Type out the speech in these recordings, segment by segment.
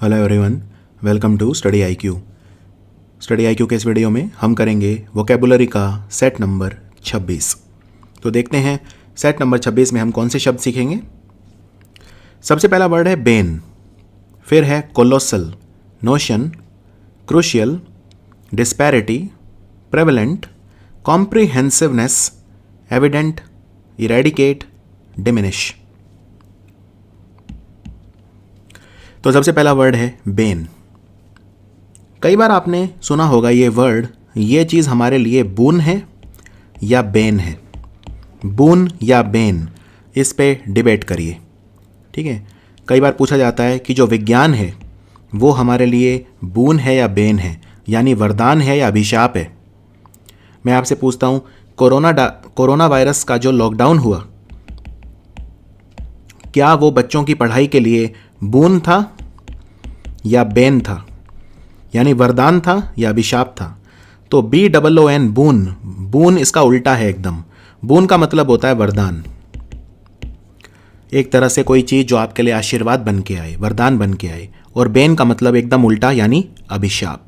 Hello everyone, welcome to study IQ. Study IQ के इस video में हम करेंगे वोकेबुलरी का सेट नंबर 26। तो देखते हैं सेट नंबर 26 में हम कौन से शब्द सीखेंगे। सबसे पहला वर्ड है बेन, फिर है colossal, notion, crucial, disparity, prevalent, comprehensiveness, evident, eradicate, diminish. तो सबसे पहला वर्ड है बेन। कई बार आपने सुना होगा ये वर्ड, ये चीज़ हमारे लिए बून है या बेन है। बून या बेन, इस पे डिबेट करिए, ठीक है। कई बार पूछा जाता है कि जो विज्ञान है वो हमारे लिए बून है या बेन है, यानी वरदान है या अभिशाप है। मैं आपसे पूछता हूँ, कोरोना वायरस का जो लॉकडाउन हुआ, क्या वो बच्चों की पढ़ाई के लिए बून था या बेन था, यानी वरदान था या अभिशाप था। तो BOON, बून, बून इसका उल्टा है एकदम। बून का मतलब होता है वरदान, एक तरह से कोई चीज़ जो आपके लिए आशीर्वाद बन के आए, वरदान बन के आए। और बेन का मतलब एकदम उल्टा, यानी अभिशाप।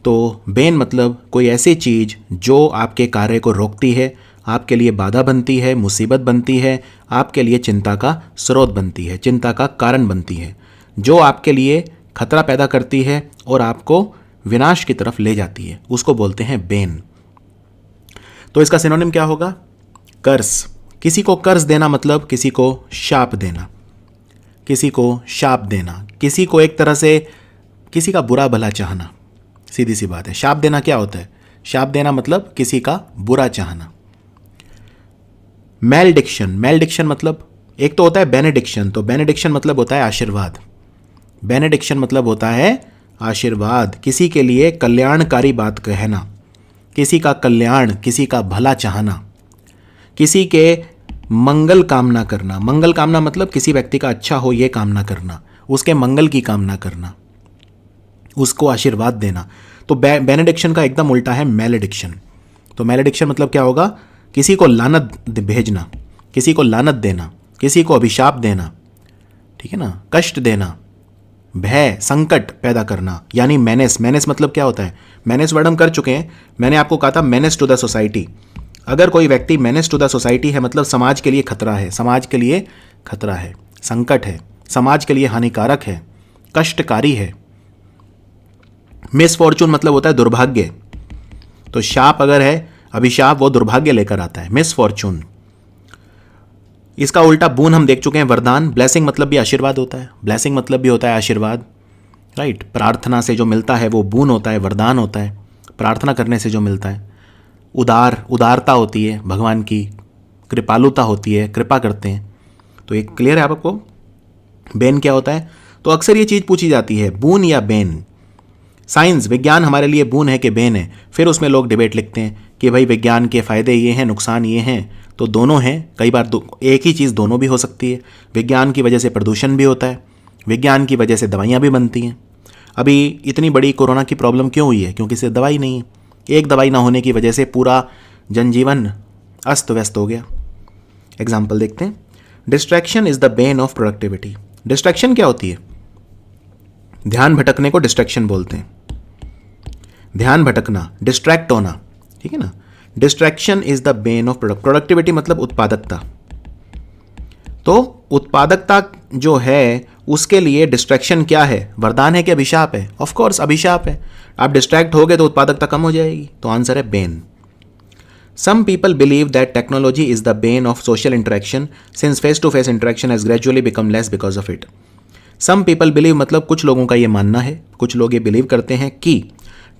तो बेन मतलब कोई ऐसी चीज़ जो आपके कार्य को रोकती है, आपके लिए बाधा बनती है, मुसीबत बनती है, आपके लिए चिंता का स्रोत बनती है, चिंता का कारण बनती है, जो आपके लिए खतरा पैदा करती है और आपको विनाश की तरफ ले जाती है, उसको बोलते हैं बेन। तो इसका सिनोनिम क्या होगा? कर्स। किसी को कर्ज देना मतलब किसी को शाप देना, किसी को शाप देना, किसी को एक तरह से किसी का बुरा भला चाहना। सीधी सी बात है। शाप देना क्या होता है? शाप देना मतलब किसी का बुरा चाहना। मैलडिक्शन, मैलडिक्शन मतलब एक तो होता है बेनेडिक्शन, तो बेनेडिक्शन मतलब होता है आशीर्वाद। बेनेडिक्शन मतलब होता है आशीर्वाद, किसी के लिए कल्याणकारी बात कहना, किसी का कल्याण, किसी का भला चाहना, किसी के मंगल कामना करना। मंगल कामना मतलब किसी व्यक्ति का अच्छा हो ये कामना करना, उसके मंगल की कामना करना, उसको आशीर्वाद देना। तो बेनेडिक्शन का एकदम उल्टा है मैलेडिक्शन। तो मैलेडिक्शन मतलब क्या होगा? किसी को लानत भेजना, किसी को लानत देना, किसी को अभिशाप देना, ठीक है ना, कष्ट देना, भय, संकट पैदा करना, यानी मेनेस। मेनेस मतलब क्या होता है? मेनेस वर्ड हम कर चुके हैं। मैंने आपको कहा था मेनेस टू द सोसाइटी। अगर कोई व्यक्ति मेनेस टू द सोसाइटी है मतलब समाज के लिए खतरा है, समाज के लिए खतरा है, संकट है, समाज के लिए हानिकारक है, कष्टकारी है। मिसफॉर्चून मतलब होता है दुर्भाग्य। तो शाप अगर है, अभिशाप, वो दुर्भाग्य लेकर आता है, मिसफॉर्चून। इसका उल्टा बून हम देख चुके हैं, वरदान। ब्लेसिंग मतलब भी आशीर्वाद होता है, ब्लेसिंग मतलब भी होता है आशीर्वाद, राइट। प्रार्थना से जो मिलता है वो बून होता है, वरदान होता है, प्रार्थना करने से जो मिलता है। उदारता होती है, भगवान की कृपालुता होती है, कृपा करते हैं। तो एक क्लियर है आपको बेन क्या होता है? तो अक्सर ये चीज़ पूछी जाती है, बून या बेन। साइंस, विज्ञान हमारे लिए बून है कि बेन है? फिर उसमें लोग डिबेट लिखते हैं कि भाई विज्ञान के फ़ायदे ये हैं, नुकसान ये हैं। तो दोनों हैं। कई बार एक ही चीज़ दोनों भी हो सकती है। विज्ञान की वजह से प्रदूषण भी होता है, विज्ञान की वजह से दवाइयाँ भी बनती हैं। अभी इतनी बड़ी कोरोना की प्रॉब्लम क्यों हुई है? क्योंकि इससे दवाई नहीं है। एक दवाई ना होने की वजह से पूरा जनजीवन अस्त व्यस्त हो गया। एग्जाम्पल देखते हैं। Distraction is the bane of productivity. Distraction क्या होती है? ध्यान भटकने को डिस्ट्रैक्शन बोलते हैं। ध्यान भटकना, डिस्ट्रैक्ट होना, ठीक है ना। Distraction is the bane of productivity मतलब उत्पादकता। तो उत्पादकता जो है उसके लिए डिस्ट्रैक्शन क्या है? वरदान है कि अभिशाप है? ऑफ कोर्स अभिशाप है। आप डिस्ट्रैक्ट हो गए तो उत्पादकता कम हो जाएगी। तो आंसर है bane. Some people believe that technology is the bane of social interaction since face to face interaction has gradually become less because of it. Some people believe मतलब कुछ लोगों का ये मानना है, कुछ लोग ये बिलीव करते हैं कि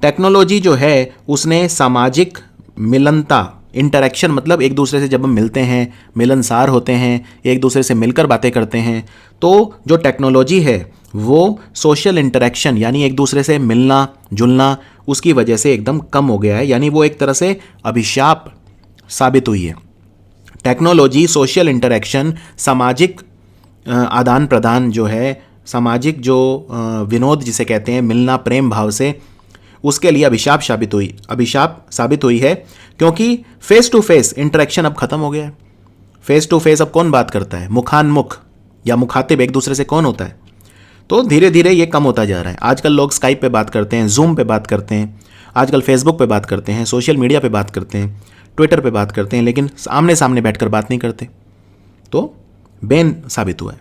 टेक्नोलॉजी जो है उसने सामाजिक मिलनता, इंटरेक्शन मतलब एक दूसरे से जब हम मिलते हैं, मिलनसार होते हैं, एक दूसरे से मिलकर बातें करते हैं, तो जो टेक्नोलॉजी है वो सोशल इंटरेक्शन यानी एक दूसरे से मिलना जुलना, उसकी वजह से एकदम कम हो गया है, यानी वो एक तरह से अभिशाप साबित हुई है। टेक्नोलॉजी, सोशल इंटरेक्शन, सामाजिक आदान प्रदान जो है, सामाजिक जो विनोद जिसे कहते हैं, मिलना प्रेम भाव से, उसके लिए अभिशाप साबित हुई है। क्योंकि फेस टू फेस इंटरेक्शन अब खत्म हो गया है। फेस टू फेस अब कौन बात करता है? मुखानमुख या मुखातिब एक दूसरे से कौन होता है? तो धीरे धीरे ये कम होता जा रहा है। आजकल लोग स्काइप पे बात करते हैं, जूम पे बात करते हैं, आजकल फेसबुक पे बात करते हैं, सोशल मीडिया पे बात करते हैं, ट्विटर पे बात करते हैं, लेकिन आमने सामने बैठकर बात नहीं करते। तो बेन साबित हुआ है।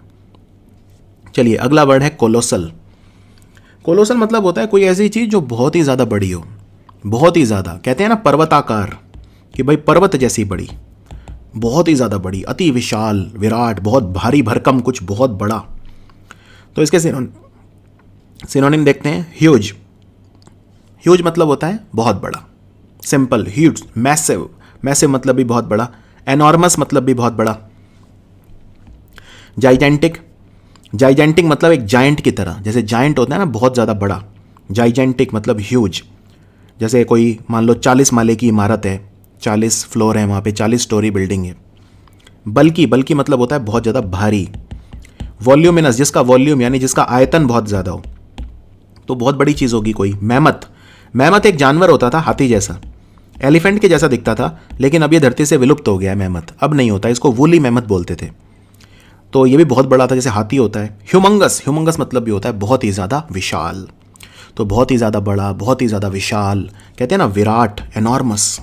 चलिए अगला वर्ड है कोलोसल। कोलोसल मतलब होता है कोई ऐसी चीज़ जो बहुत ही ज़्यादा बड़ी हो, बहुत ही ज़्यादा, कहते हैं ना पर्वताकार, कि भाई पर्वत जैसी बड़ी, बहुत ही ज़्यादा बड़ी, अति विशाल, विराट, बहुत भारी भरकम, कुछ बहुत बड़ा। तो इसके सिनोनिम देखते हैं। ह्यूज। ह्यूज मतलब होता है बहुत बड़ा, सिंपल। ह्यूज, मैसिव, मैसिव मतलब भी बहुत बड़ा। एनॉर्मस मतलब भी बहुत बड़ा। जाइजेंटिक, जाइजेंटिक मतलब एक जायंट की तरह, जैसे जायंट होता है ना बहुत ज़्यादा बड़ा, जाइजेंटिक मतलब ह्यूज। जैसे कोई मान लो 40 माले की इमारत है, 40 फ्लोर है वहाँ पे, 40 स्टोरी बिल्डिंग है। बल्कि, बल्कि मतलब होता है बहुत ज़्यादा भारी। वॉल्यूमिनस, जिसका वॉल्यूम यानी जिसका आयतन बहुत ज़्यादा हो, तो बहुत बड़ी चीज़ होगी कोई। मैमथ, मैमथ एक जानवर होता था हाथी जैसा, एलिफेंट के जैसा दिखता था, लेकिन अब ये धरती से विलुप्त हो गया है मैमथ, अब नहीं होता, इसको वूली मैमथ बोलते थे। तो ये भी बहुत बड़ा था, जैसे हाथी होता है। ह्यूमंगस, ह्यूमंगस मतलब भी होता है बहुत ही ज़्यादा विशाल। तो बहुत ही ज़्यादा बड़ा, बहुत ही ज़्यादा विशाल, कहते हैं ना विराट, एनॉर्मस,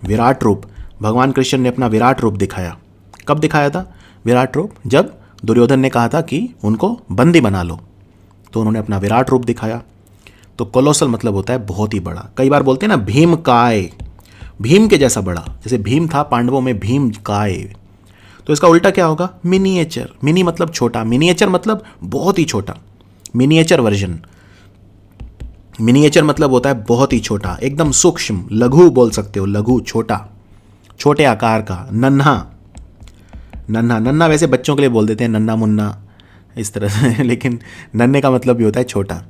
विराट रूप। भगवान कृष्ण ने अपना विराट रूप दिखाया। कब दिखाया था विराट रूप? जब दुर्योधन ने कहा था कि उनको बंदी बना लो, तो उन्होंने अपना विराट रूप दिखाया। तो कोलोसल मतलब होता है बहुत ही बड़ा। कई बार बोलते हैं ना भीम काय, भीम के जैसा बड़ा, जैसे भीम था पांडवों में, भीम काय। तो इसका उल्टा क्या होगा? मिनिएचर। मिनी मतलब छोटा, मिनिएचर मतलब बहुत ही छोटा, मिनिएचर वर्जन। मिनिएचर मतलब होता है बहुत ही छोटा, एकदम सूक्ष्म, लघु बोल सकते हो, लघु, छोटा, छोटे आकार का। नन्हा, नन्हा, नन्हा वैसे बच्चों के लिए बोल देते हैं, नन्हा मुन्ना इस तरह से, लेकिन नन्हे का मतलब भी होता है छोटा।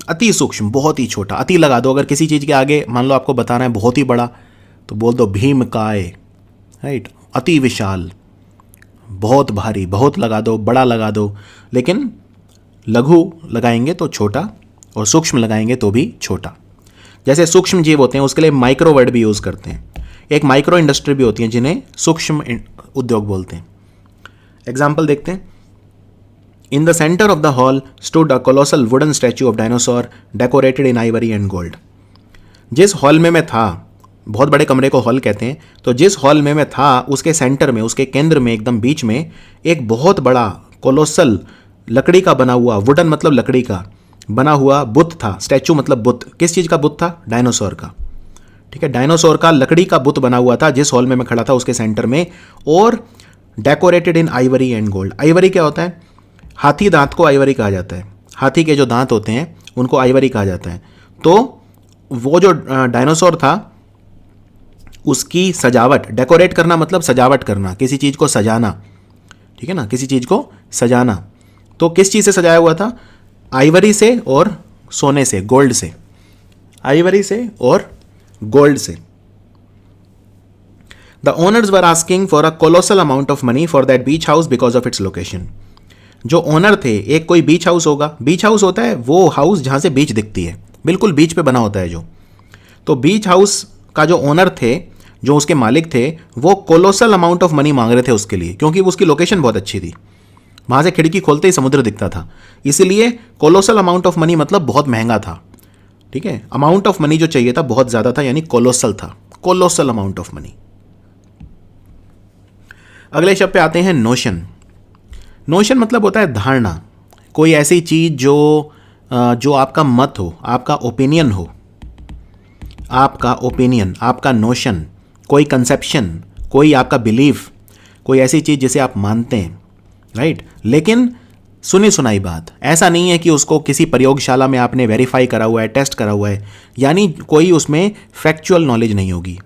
अति सूक्ष्म, बहुत ही छोटा। अति लगा दो, अगर किसी चीज़ के आगे मान लो आपको बताना है बहुत ही बड़ा, तो बोल दो भीम काय, राइट। अति विशाल, बहुत भारी, बहुत लगा दो, बड़ा लगा दो, लेकिन लघु लगाएंगे तो छोटा, और सूक्ष्म लगाएंगे तो भी छोटा। जैसे सूक्ष्म जीव होते हैं उसके लिए माइक्रो वर्ड भी यूज़ करते हैं। एक माइक्रो इंडस्ट्री भी होती है जिन्हें सूक्ष्म उद्योग बोलते हैं। एग्जाम्पल देखते हैं। In the centre of the hall stood a colossal wooden statue of dinosaur decorated in Ivory and gold. जिस हॉल में मैं था, बहुत बड़े कमरे को हॉल कहते हैं, तो जिस हॉल में मैं था उसके सेंटर में, उसके केंद्र में, एकदम बीच में एक बहुत बड़ा कोलोसल लकड़ी का बना हुआ, वुडन मतलब लकड़ी का बना हुआ बुत था। स्टैचू मतलब बुत, किस चीज़ का बुत था? डायनासोर का, ठीक है। डायनासोर का लकड़ी का बुत बना हुआ था जिस हॉल में मैं खड़ा था उसके सेंटर में, और decorated in Ivory and gold. Ivory क्या होता है? हाथी दांत को आइवरी कहा जाता है। हाथी के जो दांत होते हैं उनको आइवरी कहा जाता है। तो वो जो डायनासोर था उसकी सजावट, डेकोरेट करना मतलब सजावट करना, किसी चीज़ को सजाना, ठीक है ना, किसी चीज़ को सजाना। तो किस चीज़ से सजाया हुआ था? आइवरी से और सोने से, गोल्ड से, आइवरी से और गोल्ड से। The owners were asking for a colossal amount of money for that beach house because of its location. जो ओनर थे, एक कोई बीच हाउस होगा, बीच हाउस होता है वो हाउस जहाँ से बीच दिखती है, बिल्कुल बीच पे बना होता है जो। तो बीच हाउस का जो ओनर थे, जो उसके मालिक थे, वो कोलोसल अमाउंट ऑफ मनी मांग रहे थे उसके लिए, क्योंकि उसकी लोकेशन बहुत अच्छी थी, वहाँ से खिड़की खोलते ही समुद्र दिखता था। इसीलिए कोलोसल अमाउंट ऑफ मनी मतलब बहुत महंगा था, ठीक है। अमाउंट ऑफ मनी जो चाहिए था बहुत ज़्यादा था, यानी कोलोसल था, कोलोसल अमाउंट ऑफ मनी। अगले शब्द पे आते हैं नोशन। नोशन मतलब होता है धारणा, कोई ऐसी चीज़ जो आपका मत हो, आपका ओपिनियन हो, आपका ओपिनियन, आपका नोशन, कोई कंसेप्शन, कोई आपका बिलीफ, कोई ऐसी चीज़ जिसे आप मानते हैं, राइट। लेकिन सुनी सुनाई बात, ऐसा नहीं है कि उसको किसी प्रयोगशाला में आपने वेरीफाई करा हुआ है, टेस्ट करा हुआ है, यानी कोई उसमें फैक्चुअल नॉलेज नहीं होगी,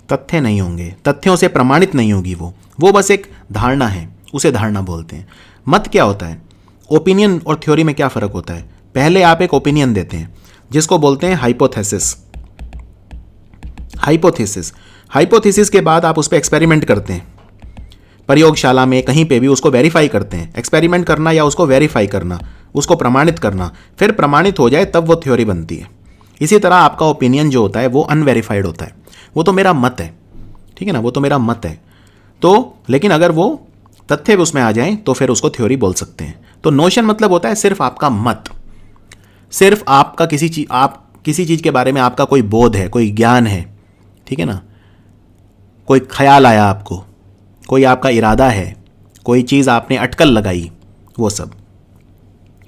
तथ्य नहीं होंगे, तथ्यों से प्रमाणित नहीं होगी वो बस एक धारणा है, उसे धारणा बोलते हैं। मत क्या होता है? ओपिनियन और थ्योरी में क्या फ़र्क होता है? पहले आप एक ओपिनियन देते हैं जिसको बोलते हैं हाइपोथेसिस। हाइपोथेसिस, हाइपोथेसिस के बाद आप उस पर एक्सपेरिमेंट करते हैं, प्रयोगशाला में कहीं पे भी उसको वेरीफाई करते हैं। एक्सपेरिमेंट करना या उसको वेरीफाई करना, उसको प्रमाणित करना, फिर प्रमाणित हो जाए तब वो थ्योरी बनती है। इसी तरह आपका ओपिनियन जो होता है वो अनवेरीफाइड होता है, वो तो मेरा मत है, ठीक है ना, वो तो मेरा मत है। तो लेकिन अगर वो तथ्य भी उसमें आ जाएं तो फिर उसको थ्योरी बोल सकते हैं। तो नोशन मतलब होता है सिर्फ आपका मत, सिर्फ आपका किसी चीज़ के बारे में आपका कोई बोध है, कोई ज्ञान है, ठीक है ना, कोई ख्याल आया आपको, कोई आपका इरादा है, कोई चीज़ आपने अटकल लगाई, वो सब,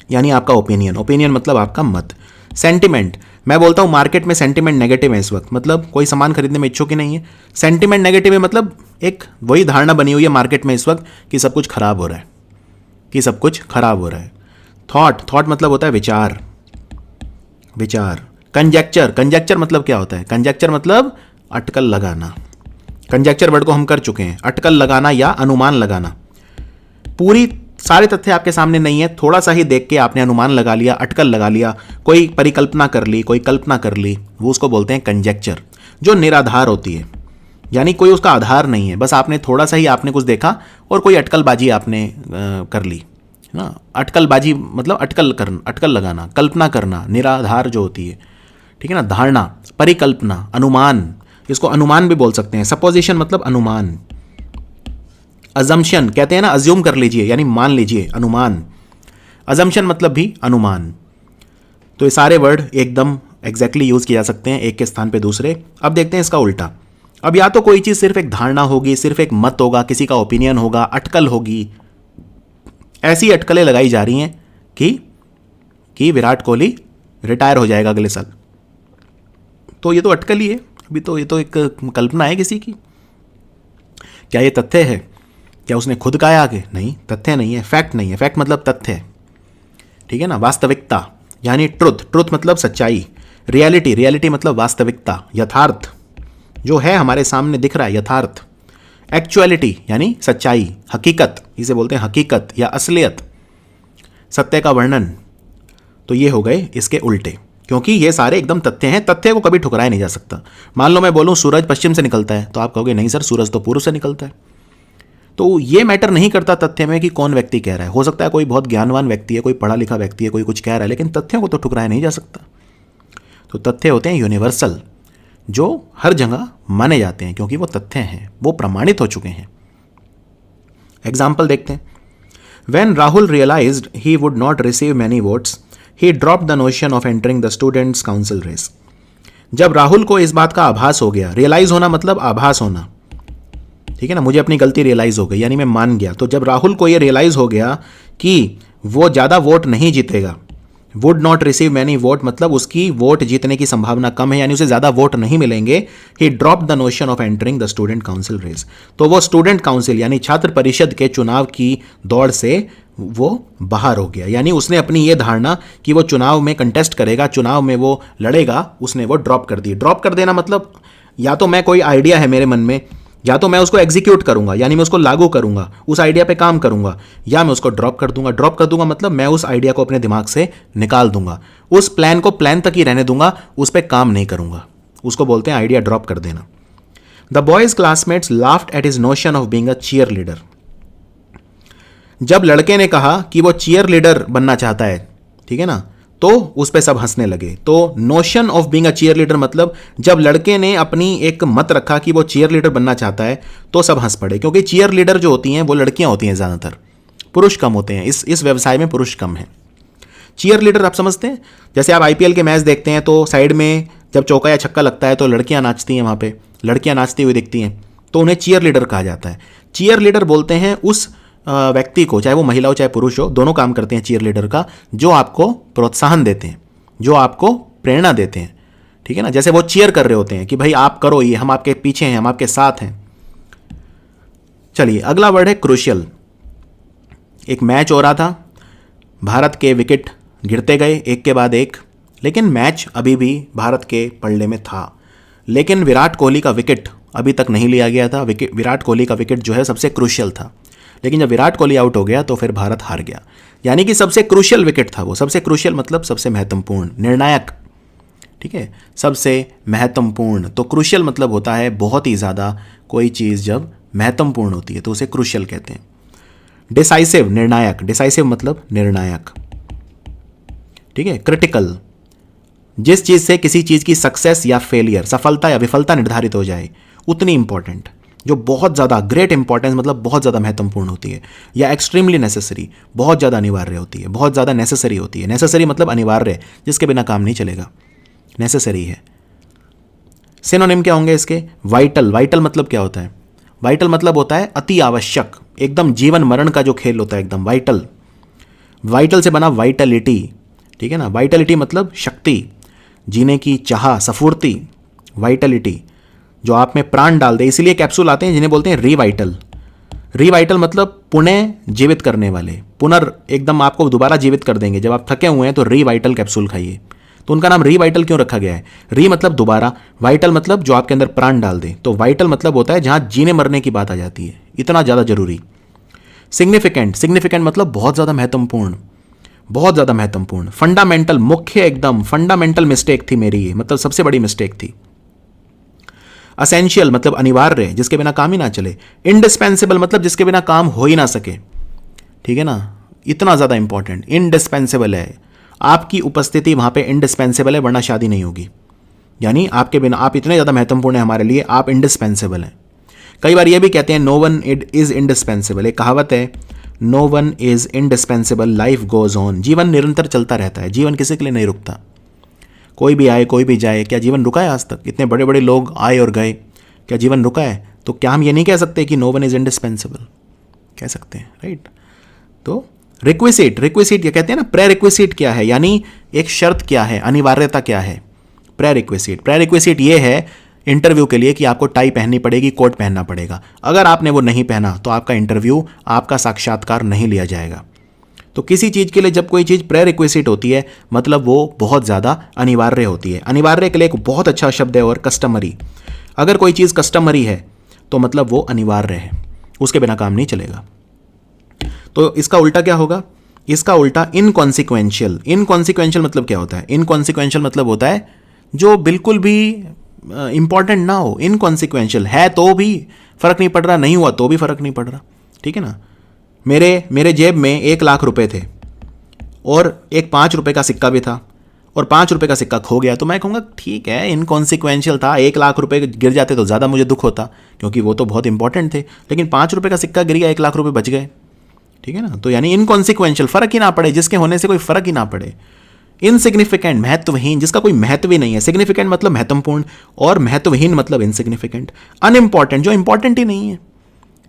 यानी आपका ओपिनियन। ओपिनियन मतलब आपका मत। सेंटिमेंट, मैं बोलता हूँ मार्केट में सेंटिमेंट नेगेटिव है इस वक्त, मतलब कोई सामान खरीदने में इच्छुक ही नहीं है। सेंटिमेंट नेगेटिव है मतलब एक वही धारणा बनी हुई है मार्केट में इस वक्त कि सब कुछ खराब हो रहा है, कि सब कुछ खराब हो रहा है। थॉट मतलब होता है विचार। कंजेक्चर मतलब क्या होता है? कंजेक्चर मतलब अटकल लगाना। कंजेक्चर वर्ड को हम कर चुके हैं, अटकल लगाना या अनुमान लगाना। पूरी सारे तथ्य आपके सामने नहीं है, थोड़ा सा ही देख के आपने अनुमान लगा लिया, अटकल लगा लिया, कोई परिकल्पना कर ली, कोई कल्पना कर ली, वो उसको बोलते हैं कंजेक्चर, जो निराधार होती है, यानी कोई उसका आधार नहीं है, बस आपने थोड़ा सा ही आपने कुछ देखा और कोई अटकलबाजी आपने कर ली ना। अटकलबाजी मतलब अटकल लगाना, कल्पना करना, निराधार जो होती है, ठीक है ना। धारणा, परिकल्पना, अनुमान, इसको अनुमान भी बोल सकते हैं। सपोजिशन मतलब अनुमान। अजम्पशन कहते हैं ना, अज्यूम कर लीजिए यानी मान लीजिए, अनुमान। अजम्पशन मतलब भी अनुमान। तो ये सारे वर्ड एकदम एग्जैक्टली यूज किए जा सकते हैं एक के स्थान पे दूसरे। अब देखते हैं इसका उल्टा। अब या तो कोई चीज सिर्फ एक धारणा होगी, सिर्फ एक मत होगा, किसी का ओपिनियन होगा, अटकल होगी। ऐसी अटकलें लगाई जा रही हैं कि विराट कोहली रिटायर हो जाएगा अगले साल। तो ये तो अटकल ही है, अभी तो ये तो एक कल्पना है किसी की। क्या ये तथ्य है? क्या उसने खुद कहा आगे? नहीं, तथ्य नहीं है, फैक्ट नहीं है। फैक्ट मतलब तथ्य, ठीक है ना। वास्तविकता यानी ट्रुथ मतलब सच्चाई। रियलिटी मतलब वास्तविकता, यथार्थ, जो है हमारे सामने दिख रहा है, यथार्थ। एक्चुअलिटी यानी सच्चाई, हकीकत, इसे बोलते हैं हकीकत या असलियत, सत्य का वर्णन। तो ये हो गए इसके उल्टे, क्योंकि ये सारे एकदम तथ्य हैं। तथ्य को कभी ठुकराया नहीं जा सकता। मान लो मैं बोलूं सूरज पश्चिम से निकलता है, तो आप कहोगे नहीं सर, सूरज तो पूर्व से निकलता है। तो ये मैटर नहीं करता तथ्य में कि कौन व्यक्ति कह रहा है। हो सकता है कोई बहुत ज्ञानवान व्यक्ति है, कोई पढ़ा लिखा व्यक्ति है, कोई कुछ कह रहा है, लेकिन तथ्यों को तो ठुकराया नहीं जा सकता। तो तथ्य होते हैं यूनिवर्सल, जो हर जगह माने जाते हैं, क्योंकि वो तथ्य हैं, वो प्रमाणित हो चुके हैं। एग्जाम्पल देखते हैं। When Rahul realized he would not receive many votes, he dropped the notion of entering the students' council race. जब राहुल को इस बात का आभास हो गया, रियलाइज होना मतलब आभास होना, ठीक है ना, मुझे अपनी गलती रियलाइज हो गई, यानी मैं मान गया। तो जब राहुल को यह रियलाइज हो गया कि वो ज़्यादा वोट नहीं जीतेगा, would not receive many vote मतलब उसकी वोट जीतने की संभावना कम है, यानी उसे ज़्यादा वोट नहीं मिलेंगे। He drop the notion of entering the student council race. तो वो स्टूडेंट काउंसिल यानी छात्र परिषद के चुनाव की दौड़ से वो बाहर हो गया, यानी उसने अपनी ये धारणा कि वो चुनाव में कंटेस्ट करेगा, चुनाव में वो लड़ेगा, उसने वो ड्रॉप कर दी। ड्रॉप कर देना मतलब या तो मैं कोई आइडिया है मेरे मन में, या तो मैं उसको एग्जीक्यूट करूंगा, यानी मैं उसको लागू करूंगा, उस आइडिया पे काम करूंगा, या मैं उसको ड्रॉप कर दूंगा। ड्रॉप कर दूंगा मतलब मैं उस आइडिया को अपने दिमाग से निकाल दूंगा, उस प्लान को प्लान तक ही रहने दूंगा, उस पर काम नहीं करूंगा। उसको बोलते हैं आइडिया ड्रॉप कर देना। The boys classmates laughed at his notion of being a cheer leader. जब लड़के ने कहा कि वो चीयर लीडर बनना चाहता है, ठीक है ना, तो उस पे सब हंसने लगे। तो notion of being a cheer leader मतलब जब लड़के ने अपनी एक मत रखा कि वो चीयर लीडर बनना चाहता है, तो सब हंस पड़े, क्योंकि चीयर लीडर जो होती हैं वो लड़कियां होती हैं ज़्यादातर, पुरुष कम होते हैं। इस व्यवसाय में पुरुष कम है। चीयर लीडर आप समझते हैं, जैसे आप आईपीएल के मैच देखते हैं तो साइड में जब चौका या छक्का लगता है तो लड़कियां नाचती हैं, वहाँ पे लड़कियां नाचती हुई दिखती हैं, तो उन्हें चीयर लीडर कहा जाता है। चीयर लीडर बोलते हैं उस व्यक्ति को, चाहे वो महिला हो चाहे पुरुष हो, दोनों काम करते हैं चीयर लीडर का, जो आपको प्रोत्साहन देते हैं, जो आपको प्रेरणा देते हैं, ठीक है ना। जैसे वो चीयर कर रहे होते हैं कि भाई आप करो ये, हम आपके पीछे हैं, हम आपके साथ हैं। चलिए अगला वर्ड है क्रूशियल। एक मैच हो रहा था, भारत के विकेट गिरते गए एक के बाद एक, लेकिन मैच अभी भी भारत के पल्ले में था। लेकिन विराट कोहली का विकेट अभी तक नहीं लिया गया था। विराट कोहली का विकेट जो है सबसे क्रूशियल था, लेकिन जब विराट कोहली आउट हो गया तो फिर भारत हार गया, यानी कि सबसे क्रूशियल विकेट था वो। सबसे क्रूशियल मतलब सबसे महत्वपूर्ण, निर्णायक, ठीक है, सबसे महत्वपूर्ण। तो क्रूशियल मतलब होता है बहुत ही ज़्यादा, कोई चीज़ जब महत्वपूर्ण होती है तो उसे क्रूशियल कहते हैं। डिसाइसिव, निर्णायक, डिसाइसिव मतलब निर्णायक, ठीक है। क्रिटिकल, जिस चीज़ से किसी चीज़ की सक्सेस या फेलियर, सफलता या विफलता निर्धारित हो जाए, उतनी इंपॉर्टेंट। जो बहुत ज़्यादा ग्रेट इंपॉर्टेंस मतलब बहुत ज़्यादा महत्वपूर्ण होती है, या एक्सट्रीमली नेसेसरी बहुत ज़्यादा अनिवार्य होती है, बहुत ज़्यादा नेसेसरी होती है। नेसेसरी मतलब अनिवार्य, जिसके बिना काम नहीं चलेगा, नेसेसरी है। सिनोनिम क्या होंगे इसके? वाइटल। वाइटल मतलब क्या होता है? वाइटल मतलब होता है अति आवश्यक, एकदम जीवन मरण का जो खेल होता है, एकदम वाइटल। वाइटल से बना वाइटलिटी, ठीक है ना। वाइटलिटी मतलब शक्ति, जीने की चाह, स्फूर्ति, वाइटलिटी, जो आप में प्राण डाल दे। इसीलिए कैप्सूल आते हैं जिन्हें बोलते हैं रिवाइटल। रिवाइटल मतलब पुनः जीवित करने वाले, एकदम आपको दोबारा जीवित कर देंगे। जब आप थके हुए हैं तो रिवाइटल कैप्सूल खाइए। तो उनका नाम रिवाइटल क्यों रखा गया है? री मतलब दोबारा, वाइटल मतलब जो आपके अंदर प्राण डाल दे। तो वाइटल मतलब होता है जहां जीने मरने की बात आ जाती है, इतना ज़्यादा जरूरी। सिग्निफिकेंट। सिग्निफिकेंट मतलब बहुत ज़्यादा महत्वपूर्ण, बहुत ज़्यादा महत्वपूर्ण। फंडामेंटल, मुख्य, एकदम फंडामेंटल मिस्टेक थी मेरी ये, मतलब सबसे बड़ी मिस्टेक थी। असेंशियल मतलब अनिवार्य, जिसके बिना काम ही ना चले। इंडिस्पेंसिबल मतलब जिसके बिना काम हो ही ना सके, ठीक है ना, इतना ज़्यादा इंपॉर्टेंट। इंडिस्पेंसिबल है, आपकी उपस्थिति वहां पे इंडिस्पेंसिबल है, वरना शादी नहीं होगी। यानी आपके बिना, आप इतने ज़्यादा महत्वपूर्ण हैं हमारे लिए, आप इंडिस्पेंसिबल हैं। कई बार ये भी कहते हैं नो वन इज इंडिस्पेंसिबल। एक कहावत है, no one is indispensable, life goes on. जीवन निरंतर चलता रहता है, जीवन किसी के लिए नहीं रुकता। कोई भी आए कोई भी जाए, क्या जीवन रुका है आज तक? इतने बड़े बड़े लोग आए और गए, क्या जीवन रुका है? तो क्या हम ये नहीं कह सकते कि नो वन इज इंडिस्पेंसिबल? कह सकते हैं, राइट। तो रिक्विसिट, रिक्विसिट ये कहते हैं ना, प्रे रिक्विसिट क्या है, यानी एक शर्त क्या है, अनिवार्यता क्या है? प्रे रिक्विसिट, प्रे रिक्विसिट ये है इंटरव्यू के लिए कि आपको टाई पहननी पड़ेगी, कोट पहनना पड़ेगा। अगर आपने वो नहीं पहना तो आपका इंटरव्यू, आपका साक्षात्कार नहीं लिया जाएगा। तो किसी चीज़ के लिए जब कोई चीज़ प्रे रिक्विसिट होती है, मतलब वो बहुत ज़्यादा अनिवार्य होती है। अनिवार्य के लिए एक बहुत अच्छा शब्द है और कस्टमरी। अगर कोई चीज़ कस्टमरी है तो मतलब वो अनिवार्य है, उसके बिना काम नहीं चलेगा। तो इसका उल्टा क्या होगा? इसका उल्टा इनकॉन्सिक्वेंशियल। इनकॉन्सिक्वेंशियल मतलब क्या होता है? इनकॉन्सिक्वेंशियल मतलब होता है जो बिल्कुल भी इंपॉर्टेंट ना हो। इनकॉन्सिक्वेंशियल है तो भी फर्क नहीं पड़ रहा, नहीं हुआ तो भी फर्क नहीं पड़ रहा, ठीक है ना। मेरे जेब में 1,00,000 रुपए थे और एक 5 रुपए का सिक्का भी था, और 5 रुपए का सिक्का खो गया, तो मैं कहूँगा ठीक है, इनकॉन्सिक्वेंशियल था। 1,00,000 रुपए गिर जाते तो ज़्यादा मुझे दुख होता, क्योंकि वो तो बहुत इंपॉर्टेंट थे। लेकिन 5 रुपए का सिक्का गिर गया, 1,00,000 रुपए बच गए, ठीक है ना। तो यानी इनकॉन्सिक्वेंशियल, फर्क ही ना पड़े, जिसके होने से कोई फर्क ही ना पड़े। इनसिग्निफिकेंट, महत्वहीन, जिसका कोई महत्व ही नहीं है। सिग्निफिकेंट मतलब महत्वपूर्ण, और महत्वहीन मतलब इनसिग्निफिकेंट। अनइम्पॉर्टेंट, जो इंपॉर्टेंट ही नहीं है,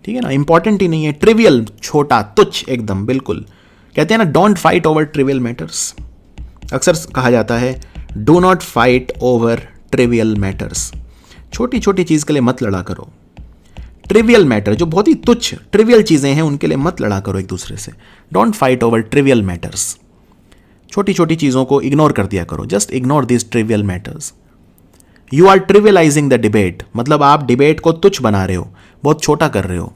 ठीक है ना, इंपॉर्टेंट ही नहीं है। ट्रिवियल, छोटा, तुच्छ, एकदम, बिल्कुल। कहते हैं ना, don't fight over trivial matters. अक्सर कहा जाता है do not fight over trivial matters. छोटी छोटी चीज के लिए मत लड़ा करो। ट्रिवियल मैटर, जो बहुत ही तुच्छ ट्रिवियल चीजें हैं, उनके लिए मत लड़ा करो एक दूसरे से। Don't fight over trivial matters. छोटी छोटी चीजों को इग्नोर कर दिया करो। Just ignore this trivial matters. You are trivialising the debate, मतलब आप डिबेट को तुच्छ बना रहे हो, बहुत छोटा कर रहे हो,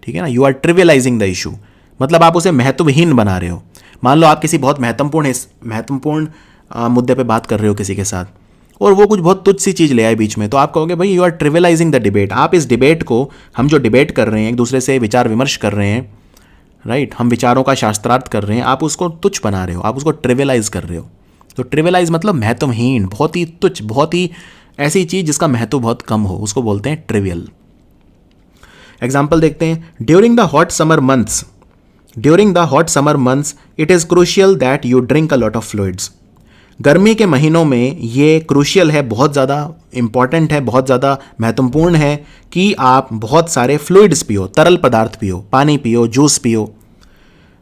ठीक है ना। You are trivialising the issue, मतलब आप उसे महत्वहीन बना रहे हो। मान लो आप किसी बहुत महत्वपूर्ण मुद्दे पे बात कर रहे हो किसी के साथ, और वो कुछ बहुत तुच्छ सी चीज़ ले आए बीच में, तो आप कहोगे भाई you are trivialising the debate. आप इस डिबेट को, हम जो डिबेट कर रहे हैं, एक दूसरे से विचार विमर्श कर रहे हैं, राइट, हम विचारों का शास्त्रार्थ कर रहे हैं, आप उसको तुच्छ बना रहे हो, आप उसको ट्रिवियलाइज कर रहे हो। तो ट्रिवियलाइज मतलब महत्वहीन, बहुत ही तुच्छ, बहुत ही ऐसी चीज जिसका महत्व बहुत कम हो, उसको बोलते हैं ट्रिवियल। एग्जाम्पल देखते हैं। During the hot summer months it is crucial that you drink a lot of fluids. गर्मी के महीनों में ये क्रूशियल है, बहुत ज़्यादा इंपॉर्टेंट है, बहुत ज़्यादा महत्वपूर्ण है कि आप बहुत सारे फ्लूइड्स पियो, तरल पदार्थ पियो, पानी पियो, जूस पियो।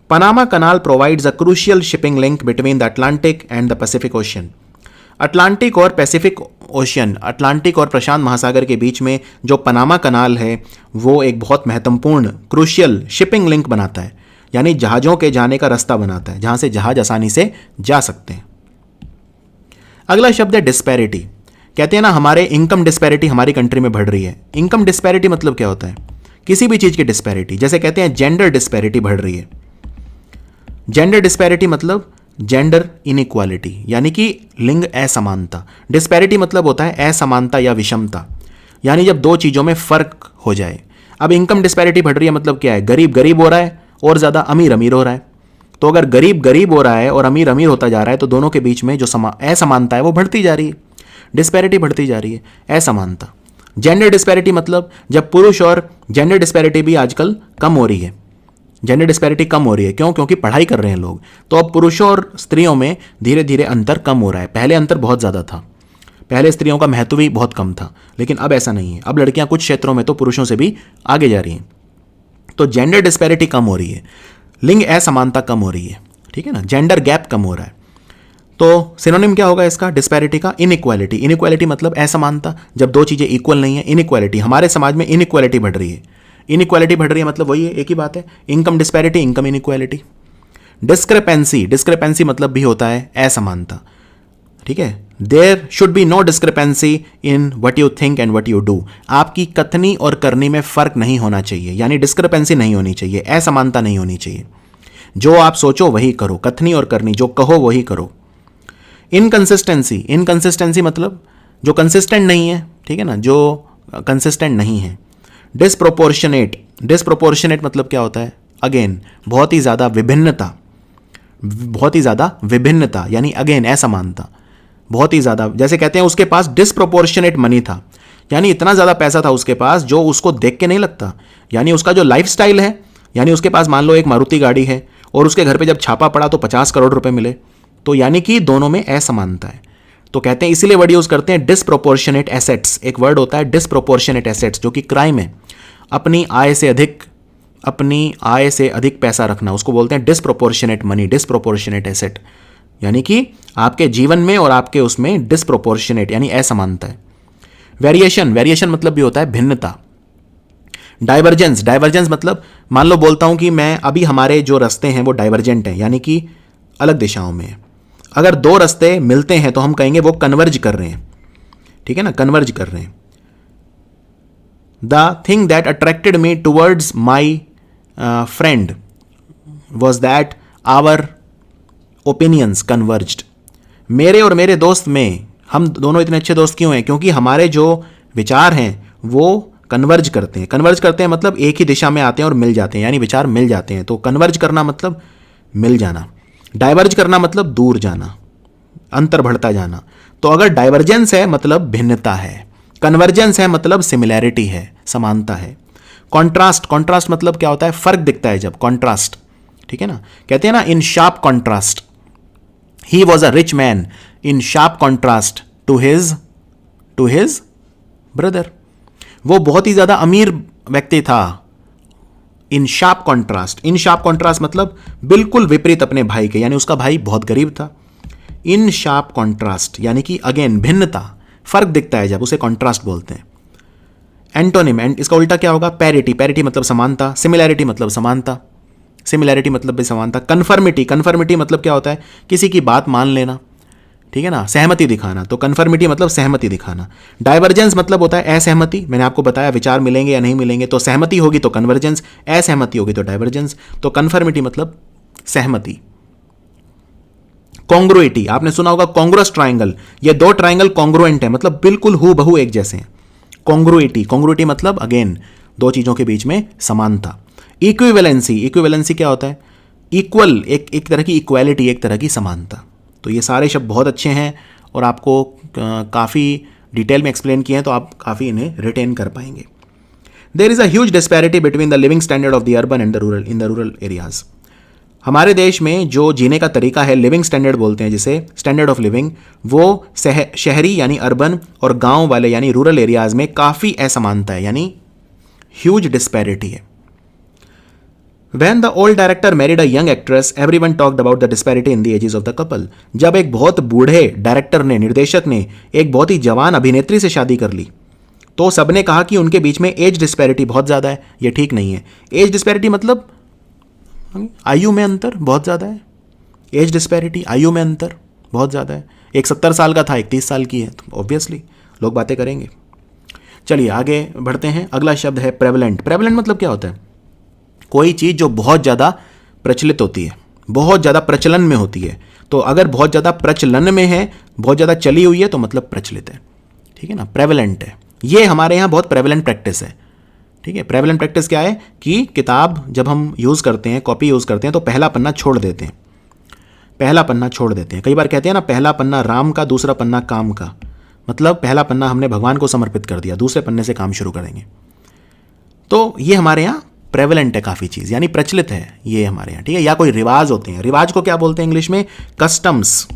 Panama canal provides a crucial shipping link between the Atlantic and the Pacific ocean. Atlantic और पैसिफिक ओशियन, अटलांटिक और प्रशांत महासागर के बीच में जो पनामा कनाल है, वो एक बहुत महत्वपूर्ण क्रूशियल शिपिंग लिंक बनाता है, यानी जहाज़ों के जाने का रास्ता बनाता है, जहाँ से जहाज आसानी से जा सकते हैं। अगला शब्द है डिस्पैरिटी। कहते हैं ना, हमारे इनकम डिस्पैरिटी हमारी कंट्री में बढ़ रही है। इनकम डिस्पैरिटी मतलब क्या होता है? किसी भी चीज़ की डिस्पैरिटी। जैसे कहते हैं जेंडर डिस्पैरिटी बढ़ रही है। जेंडर डिस्पैरिटी मतलब जेंडर इनइक्वालिटी, यानी कि लिंग असमानता। डिस्पैरिटी मतलब होता है असमानता या विषमता, यानी जब दो चीज़ों में फर्क हो जाए। अब इनकम डिस्पैरिटी बढ़ रही है मतलब क्या है? गरीब गरीब हो रहा है और ज़्यादा अमीर अमीर हो रहा है। तो अगर गरीब गरीब हो रहा है और अमीर अमीर होता जा रहा है, तो दोनों के बीच में जो असमानता है वो बढ़ती जा रही है, डिस्पैरिटी बढ़ती जा रही है, असमानता। जेंडर डिस्पैरिटी मतलब जब पुरुष और जेंडर डिस्पैरिटी भी आजकल कम हो रही है। जेंडर डिस्पैरिटी कम हो रही है क्यों? क्योंकि पढ़ाई कर रहे हैं लोग, तो अब पुरुषों और स्त्रियों में धीरे धीरे अंतर कम हो रहा है। पहले अंतर बहुत ज़्यादा था, पहले स्त्रियों का महत्व भी बहुत कम था, लेकिन अब ऐसा नहीं है। अब लड़कियां कुछ क्षेत्रों में तो पुरुषों से भी आगे जा रही हैं। तो जेंडर डिस्पैरिटी कम हो रही है, लिंग असमानता कम हो रही है, ठीक है ना, जेंडर गैप कम हो रहा है। तो सिनोनिम क्या होगा इसका डिस्पैरिटी का? इनइक्वालिटी। इनइक्वालिटी मतलब असमानता, जब दो चीज़ें इक्वल नहीं है, इनइक्वालिटी। हमारे समाज में इनइक्वालिटी बढ़ रही है। इनइक्वालिटी बढ़ रही है मतलब वही है, एक ही बात है, income disparity, income inequality. Discrepancy, discrepancy मतलब भी होता है असमानता, ठीक है। There should be no discrepancy in what you think and what you do. आपकी कथनी और करनी में फर्क नहीं होना चाहिए, यानी डिस्क्रिपेंसी नहीं होनी चाहिए, असमानता नहीं होनी चाहिए। जो आप सोचो वही करो, कथनी और करनी, जो कहो वही करो। इनकंसिस्टेंसी, इनकंसिस्टेंसी मतलब जो कंसिस्टेंट नहीं है, ठीक है ना, जो कंसिस्टेंट नहीं है। डिस्प्रोपोर्शनेट, डिस्प्रोपोर्शनेट मतलब क्या होता है? अगेन बहुत ही ज़्यादा विभिन्नता, बहुत ही ज़्यादा विभिन्नता, यानी अगेन असमानता, बहुत ही ज़्यादा। जैसे कहते हैं उसके पास डिस्प्रोपोर्शनेट मनी था, यानी इतना ज़्यादा पैसा था उसके पास जो उसको देख के नहीं लगता, यानी उसका जो लाइफ स्टाइल है, यानी उसके पास मान लो एक मारुति गाड़ी है और उसके घर पे जब छापा पड़ा तो 50 करोड़ रुपए मिले, तो यानी कि दोनों में असमानता है। तो कहते हैं, इसीलिए वर्ड यूज करते हैं डिस्प्रोपोर्शनेट एसेट्स। एक वर्ड होता है डिस्प्रोपोर्शनेट एसेट्स, जो कि क्राइम है। अपनी आय से अधिक पैसा रखना, उसको बोलते हैं डिस्प्रोपोर्शनेट मनी, डिस्प्रोपोर्शनेट एसेट, यानी कि आपके जीवन में और आपके उसमें डिस्प्रोपोर्शनेट यानी असमानता है। वेरिएशन, वेरिएशन मतलब भी होता है भिन्नता। डाइवर्जेंस, डाइवर्जेंस मतलब मान लो बोलता हूं कि मैं अभी हमारे जो रास्ते हैं वो डाइवर्जेंट हैं, यानी कि अलग दिशाओं में है। अगर दो रास्ते मिलते हैं तो हम कहेंगे वो कन्वर्ज कर रहे हैं, ठीक है ना, कन्वर्ज कर रहे हैं। The thing that attracted me towards my friend was that our opinions converged. मेरे और मेरे दोस्त में, हम दोनों इतने अच्छे दोस्त क्यों हैं? क्योंकि हमारे जो विचार हैं वो कन्वर्ज करते हैं। कन्वर्ज करते हैं मतलब एक ही दिशा में आते हैं और मिल जाते हैं, यानी विचार मिल जाते हैं। तो कन्वर्ज करना मतलब मिल जाना, डाइवर्ज करना मतलब दूर जाना, अंतर बढ़ता जाना। तो अगर डाइवर्जेंस है मतलब भिन्नता है, कन्वर्जेंस है मतलब सिमिलैरिटी है, समानता है। कॉन्ट्रास्ट, कॉन्ट्रास्ट मतलब क्या होता है? फर्क दिखता है जब, कॉन्ट्रास्ट, ठीक है ना। कहते हैं ना in sharp contrast, he was a rich man in sharp contrast to his brother. वो बहुत ही ज्यादा अमीर व्यक्ति था। In sharp contrast, in sharp contrast मतलब बिल्कुल विपरीत अपने भाई के, यानी उसका भाई बहुत गरीब था। इन शार्प कॉन्ट्रास्ट यानी कि अगेन भिन्नता, फर्क दिखता है जब, उसे कॉन्ट्रास्ट बोलते हैं। एंटोनिम, इसका उल्टा क्या होगा? पैरिटी, पैरिटी मतलब समानता, सिमिलैरिटी मतलब समानता, सिमिलैरिटी मतलब भी समानता। कन्फर्मिटी, कन्फर्मिटी मतलब क्या होता है? किसी की बात मान लेना, ठीक है ना, सहमति दिखाना, तो कन्फर्मिटी मतलब सहमति दिखाना। डाइवर्जेंस मतलब होता है असहमति, मैंने आपको बताया विचार मिलेंगे या नहीं मिलेंगे, तो सहमति होगी तो कन्वर्जेंस, असहमति होगी तो डाइवर्जेंस। तो कन्फर्मिटी मतलब सहमति। कॉन्ग्रुइटी, आपने सुना होगा कॉन्ग्रुअस ट्राइंगल, ये दो ट्राइंगल कॉन्ग्रुएंट है, मतलब बिल्कुल हूबहू एक जैसे हैं। कॉन्ग्रुइटी, कॉन्ग्रुइटी मतलब अगेन दो चीजों के बीच में समानता। इक्विवेलेंसी, इक्विवेलेंसी क्या होता है? इक्वल, एक तरह की इक्वालिटी, एक तरह की समानता। तो ये सारे शब्द बहुत अच्छे हैं और आपको काफ़ी डिटेल में एक्सप्लेन किए हैं, तो आप काफ़ी इन्हें रिटेन कर पाएंगे। There is a huge disparity between the living standard of the urban and the rural in the rural areas. हमारे देश में जो जीने का तरीका है, लिविंग स्टैंडर्ड बोलते हैं जिसे, स्टैंडर्ड ऑफ लिविंग, वो शहरी यानी अर्बन और गांव वाले यानी रूरल एरियाज में काफ़ी असमानता है, यानी ह्यूज डिस्पैरिटी है। When the old director married a young actress, everyone talked about the disparity in the ages of the couple. जब एक बहुत बूढ़े डायरेक्टर ने, निर्देशक ने एक बहुत ही जवान अभिनेत्री से शादी कर ली, तो सबने कहा कि उनके बीच में एज डिस्पैरिटी बहुत ज़्यादा है, ये ठीक नहीं है। एज डिस्पैरिटी मतलब आयु में अंतर बहुत ज़्यादा है। एज डिस्पैरिटी, आयु में अंतर बहुत ज़्यादा है। एक 70 साल का था, एक 30 साल की है, तो ऑब्वियसली लोग बातें करेंगे। चलिए आगे बढ़ते हैं। अगला शब्द है प्रेवलेंट। प्रेवलेंट मतलब क्या होता है? कोई चीज़ जो बहुत ज़्यादा प्रचलित होती है, बहुत ज़्यादा प्रचलन में होती है। तो अगर बहुत ज़्यादा प्रचलन में है, बहुत ज़्यादा चली हुई है, तो मतलब प्रचलित है, ठीक है ना, प्रेवलेंट है। ये हमारे यहाँ बहुत प्रेवलेंट प्रैक्टिस है, ठीक है। प्रेवलेंट प्रैक्टिस क्या है कि किताब जब हम यूज़ करते हैं, कॉपी यूज़ करते हैं, तो पहला पन्ना छोड़ देते हैं, पहला पन्ना छोड़ देते हैं। कई बार कहते हैं ना, पहला पन्ना राम का, दूसरा पन्ना काम का, मतलब पहला पन्ना हमने भगवान को समर्पित कर दिया, दूसरे पन्ने से काम शुरू करेंगे। तो ये हमारे यहाँ प्रेवलेंट है काफ़ी चीज़, यानी प्रचलित है ये हमारे यहाँ, ठीक है। या कोई रिवाज होते हैं, रिवाज को क्या बोलते हैं इंग्लिश में? Customs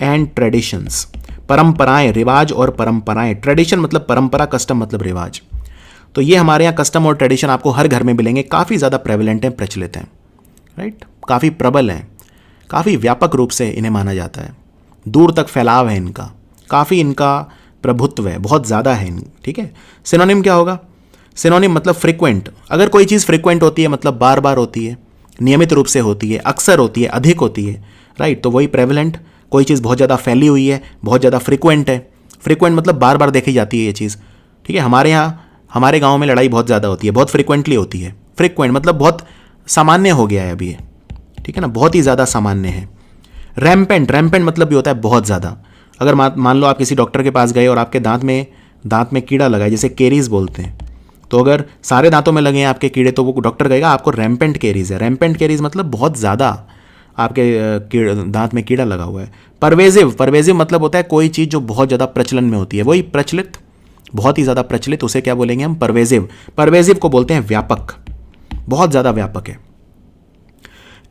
and traditions. परंपराएं, रिवाज और परंपराएं। ट्रेडिशन मतलब परंपरा, कस्टम मतलब रिवाज। तो ये हमारे यहाँ कस्टम और ट्रेडिशन आपको हर घर में मिलेंगे, काफ़ी ज़्यादा प्रेवलेंट हैं, प्रचलित हैं, राइट। काफ़ी प्रबल हैं, काफ़ी व्यापक रूप से इन्हें माना जाता है, दूर तक फैलाव है इनका, काफ़ी इनका प्रभुत्व है, बहुत ज़्यादा है, ठीक है। सिनोनिम क्या होगा? सिनोनिम मतलब फ्रिक्वेंट। अगर कोई चीज़ फ्रिक्वेंट होती है मतलब बार बार होती है, नियमित रूप से होती है, अक्सर होती है, अधिक होती है, राइट, तो वही प्रेवलेंट। कोई चीज़ बहुत ज़्यादा फैली हुई है, बहुत ज़्यादा फ्रिक्वेंट है। फ्रिक्वेंट मतलब बार बार देखी जाती है ये चीज़, ठीक है। हमारे यहाँ, हमारे गांव में लड़ाई बहुत ज़्यादा होती है, बहुत फ्रिक्वेंटली होती है। फ्रिक्वेंट मतलब बहुत सामान्य हो गया है अभी ये, ठीक है ना, बहुत ही ज़्यादा सामान्य है। रैम्पेंट, रैम्पेंट मतलब भी होता है बहुत ज़्यादा। अगर मान लो आप किसी डॉक्टर के पास गए और आपके दांत में कीड़ा लगा है, जैसे केरीज बोलते हैं, तो अगर सारे दांतों में लगे हैं आपके कीड़े, तो वो डॉक्टर कहेगा आपको रैम्पेंट केरीज है। रैम्पेंट केरीज मतलब बहुत ज़्यादा आपके दांत में कीड़ा लगा हुआ है। परवेजिव, परवेजिव मतलब होता है कोई चीज़ जो बहुत ज़्यादा प्रचलन में होती है, वही प्रचलित, बहुत ही ज़्यादा प्रचलित, उसे क्या बोलेंगे हम? परवेजिव। परवेजिव को बोलते हैं व्यापक, बहुत ज़्यादा व्यापक है।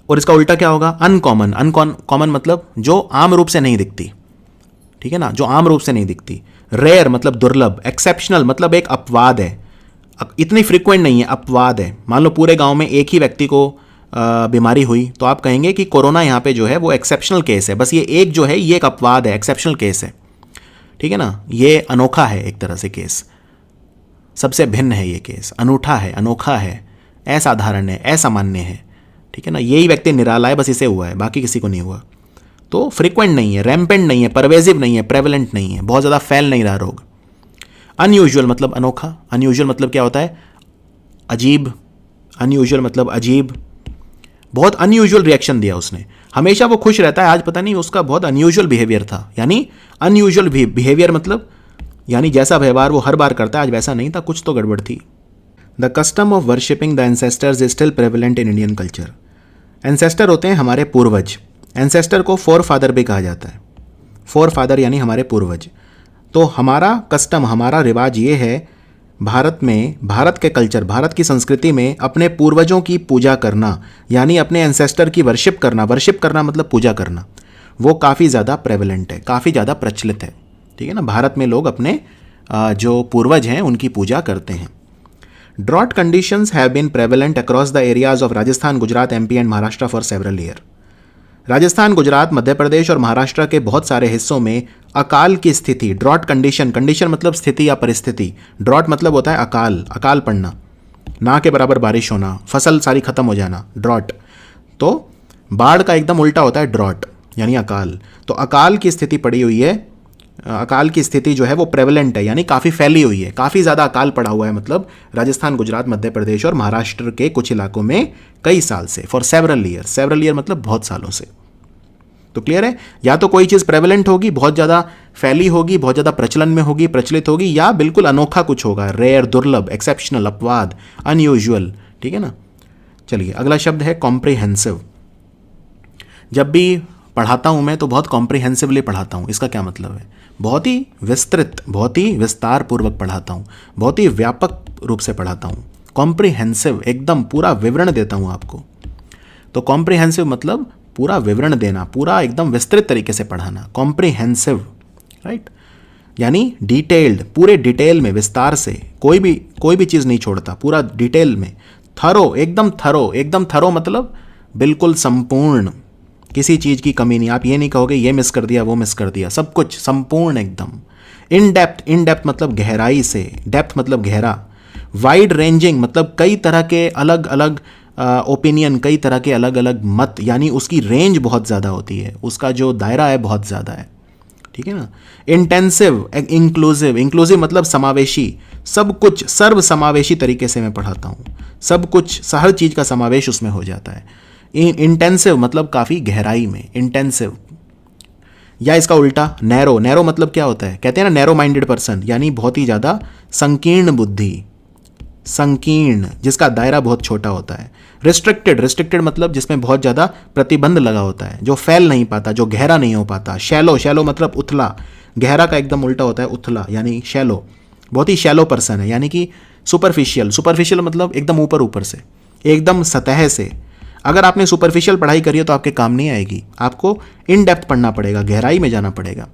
और इसका उल्टा क्या होगा? अनकॉमन। अनकॉमन मतलब जो आम रूप से नहीं दिखती, ठीक है ना, जो आम रूप से नहीं दिखती। रेयर मतलब दुर्लभ। एक्सेप्शनल मतलब एक अपवाद है, इतनी फ्रीक्वेंट नहीं है, अपवाद है। मान लो पूरे गांव में एक ही व्यक्ति को बीमारी हुई, तो आप कहेंगे कि कोरोना यहाँ पे जो है वो एक्सेप्शनल केस है, बस ये एक जो है ये एक अपवाद है, एक्सेप्शनल केस है, ठीक है ना, ये अनोखा है एक तरह से केस, सबसे भिन्न है ये केस, अनूठा है, अनोखा है, असाधारण है, असामान्य है, ठीक है ना। यही व्यक्ति निराला है, बस इसे हुआ है, बाकी किसी को नहीं हुआ। तो फ्रीक्वेंट नहीं है, रैम्पेंट नहीं है, परवेजिव नहीं है, प्रेवलेंट नहीं है, बहुत ज़्यादा फैल नहीं रहा रोग। अनयूजुअल मतलब अनोखा। अनयूजुअल मतलब क्या होता है? अजीब। अनयूजुअल मतलब अजीब, बहुत अनयूजुअल रिएक्शन दिया उसने। हमेशा वो खुश रहता है, आज पता नहीं उसका बहुत अनयूजुअल बिहेवियर था। यानी अनयूजुअल बिहेवियर मतलब यानी जैसा व्यवहार वो हर बार करता है आज वैसा नहीं था, कुछ तो गड़बड़ थी। The custom of worshipping the ancestors is still prevalent in Indian culture. Ancestor होते हैं हमारे पूर्वज। एंसेस्टर को फोर फादर भी कहा जाता है। फोर फादर यानी हमारे पूर्वज। तो हमारा कस्टम, हमारा रिवाज ये है भारत में, भारत के कल्चर, भारत की संस्कृति में अपने पूर्वजों की पूजा करना, यानी अपने एंसेस्टर की वर्शिप करना। वर्शिप करना मतलब पूजा करना, वो काफ़ी ज़्यादा प्रेवलेंट है, काफ़ी ज़्यादा प्रचलित है, ठीक है ना। भारत में लोग अपने जो पूर्वज हैं उनकी पूजा करते हैं। Drought conditions have been prevalent across the areas of Rajasthan, Gujarat, MP and Maharashtra for several year. Rajasthan, Gujarat, Madhya Pradesh और महाराष्ट्र के बहुत सारे हिस्सों में अकाल की स्थिति, ड्रॉट कंडीशन, कंडीशन मतलब स्थिति या परिस्थिति, ड्रॉट मतलब होता है अकाल, अकाल पड़ना, ना के बराबर बारिश होना, फसल सारी खत्म हो जाना, ड्रॉट। तो बाढ़ का एकदम उल्टा होता है ड्रॉट, यानी अकाल। तो अकाल की स्थिति पड़ी हुई है, अकाल की स्थिति जो है वो प्रेवलेंट है, यानी काफ़ी फैली हुई है, काफ़ी ज़्यादा अकाल पड़ा हुआ है, मतलब राजस्थान, गुजरात, मध्य प्रदेश और महाराष्ट्र के कुछ इलाकों में कई साल से, for several year. Several year मतलब बहुत सालों से। तो क्लियर है, या तो कोई चीज़ प्रेवलेंट होगी, बहुत ज़्यादा फैली होगी, बहुत ज़्यादा प्रचलन में होगी, प्रचलित होगी, या बिल्कुल अनोखा कुछ होगा, रेयर, दुर्लभ, एक्सेप्शनल, अपवाद, अनयूजुअल, ठीक है ना। चलिए अगला शब्द है कॉम्प्रिहेंसिव। जब भी पढ़ाता हूँ मैं तो बहुत कॉम्प्रिहेंसिवली पढ़ाता हूँ। इसका क्या मतलब है? बहुत ही विस्तृत, बहुत ही विस्तार पूर्वक पढ़ाता हूँ, बहुत ही व्यापक रूप से पढ़ाता हूँ। कॉम्प्रिहेंसिव, एकदम पूरा विवरण देता हूँ आपको। तो कॉम्प्रिहेंसिव मतलब पूरा विवरण देना, पूरा एकदम विस्तृत तरीके से पढ़ाना, कॉम्प्रिहेंसिव, राइट, यानी डिटेल्ड, पूरे डिटेल में, विस्तार से, कोई भी चीज़ नहीं छोड़ता, पूरा डिटेल में, थरो, एकदम थरो। एकदम थरो मतलब बिल्कुल संपूर्ण, किसी चीज़ की कमी नहीं। आप ये नहीं कहोगे ये मिस कर दिया, वो मिस कर दिया, सब कुछ संपूर्ण एकदम। इन डेप्थ, इन डेप्थ मतलब गहराई से, डेप्थ मतलब गहरा। वाइड रेंजिंग मतलब कई तरह के अलग अलग ओपिनियन, कई तरह के अलग अलग मत, यानी उसकी रेंज बहुत ज़्यादा होती है, उसका जो दायरा है बहुत ज़्यादा है, ठीक है ना। इंटेंसिव, इंक्लूसिव, इंक्लूसिव मतलब समावेशी, सब कुछ सर्व समावेशी तरीके से मैं पढ़ाता हूँ, सब कुछ, हर चीज़ का समावेश उसमें हो जाता है। इंटेंसिव मतलब काफ़ी गहराई में, इंटेंसिव। या इसका उल्टा नैरो, नैरो मतलब क्या होता है? कहते हैं ना नैरो माइंडेड पर्सन, यानी बहुत ही ज़्यादा संकीर्ण बुद्धि, संकीर्ण, जिसका दायरा बहुत छोटा होता है। रिस्ट्रिक्टेड, रिस्ट्रिक्टेड मतलब जिसमें बहुत ज़्यादा प्रतिबंध लगा होता है, जो फैल नहीं पाता, जो गहरा नहीं हो पाता। शैलो, शैलो मतलब उथला, गहरा का एकदम उल्टा होता है उथला, यानी शैलो, बहुत ही शैलो पर्सन है। यानी कि सुपरफिशियल, सुपरफिशियल मतलब एकदम ऊपर ऊपर से, एकदम सतह से। अगर आपने सुपरफिशियल पढ़ाई करी है तो आपके काम नहीं आएगी, आपको इन डेप्थ पढ़ना पड़ेगा, गहराई में जाना पड़ेगा।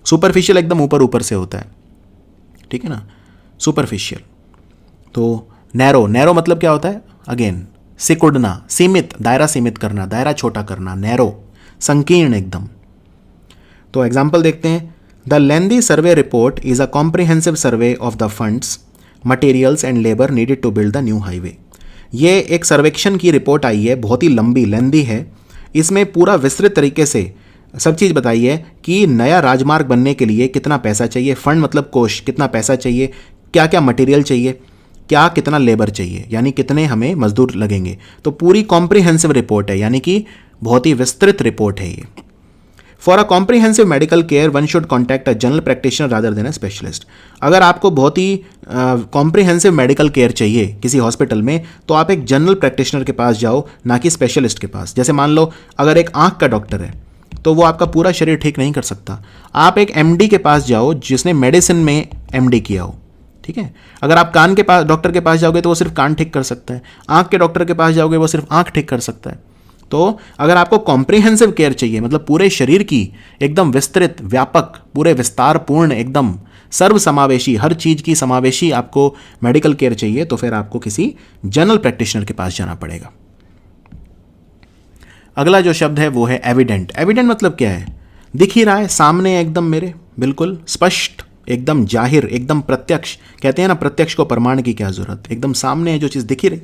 सुपरफिशियल एकदम ऊपर ऊपर से होता है, ठीक है ना, सुपरफिशियल। तो नैरो, नैरो मतलब क्या होता है, अगेन सिकुड़ना, सीमित, दायरा सीमित करना, दायरा छोटा करना, नैरो, संकीर्ण एकदम। तो एग्जाम्पल देखते हैं। The lengthy survey report is a comprehensive survey of the funds, materials and labour needed to build the new highway. ये एक सर्वेक्षण की रिपोर्ट आई है, बहुत ही लंबी, लेंदी है। इसमें पूरा विस्तृत तरीके से सब चीज़ बताई है कि नया राजमार्ग बनने के लिए कितना पैसा चाहिए, फंड मतलब कोष, कितना पैसा चाहिए, क्या क्या मटेरियल चाहिए, क्या कितना लेबर चाहिए, यानी कितने हमें मजदूर लगेंगे। तो पूरी कॉम्प्रिहेंसिव रिपोर्ट है, यानी कि बहुत ही विस्तृत रिपोर्ट है ये। For a comprehensive medical care one should contact a general practitioner rather than a specialist. अगर आपको बहुत ही कॉम्प्रिहेंसिव मेडिकल केयर चाहिए किसी हॉस्पिटल में, तो आप एक जनरल प्रैक्टिशनर के पास जाओ, ना कि स्पेशलिस्ट के पास। जैसे मान लो अगर एक आंख का डॉक्टर है तो वो आपका पूरा शरीर ठीक नहीं कर सकता, आप एक एमडी के पास जाओ जिसने मेडिसिन में एमडी किया हो, ठीक है। अगर आप कान के पास डॉक्टर के पास जाओगे तो वो सिर्फ कान ठीक कर सकता है, आंख के डॉक्टर के पास जाओगे वो सिर्फ आंख ठीक कर सकता है। तो अगर आपको कॉम्प्रिहेंसिव केयर चाहिए, मतलब पूरे शरीर की एकदम विस्तृत, व्यापक, पूरे विस्तारपूर्ण, एकदम सर्व समावेशी, हर चीज की समावेशी आपको मेडिकल केयर चाहिए, तो फिर आपको किसी जनरल प्रैक्टिशनर के पास जाना पड़ेगा। अगला जो शब्द है वो है एविडेंट। एविडेंट मतलब क्या है, दिख ही रहा है सामने एकदम मेरे, बिल्कुल स्पष्ट, एकदम जाहिर, एकदम प्रत्यक्ष। कहते हैं ना, प्रत्यक्ष को प्रमाण की क्या जरूरत, एकदम सामने है जो चीज़ दिख ही रही,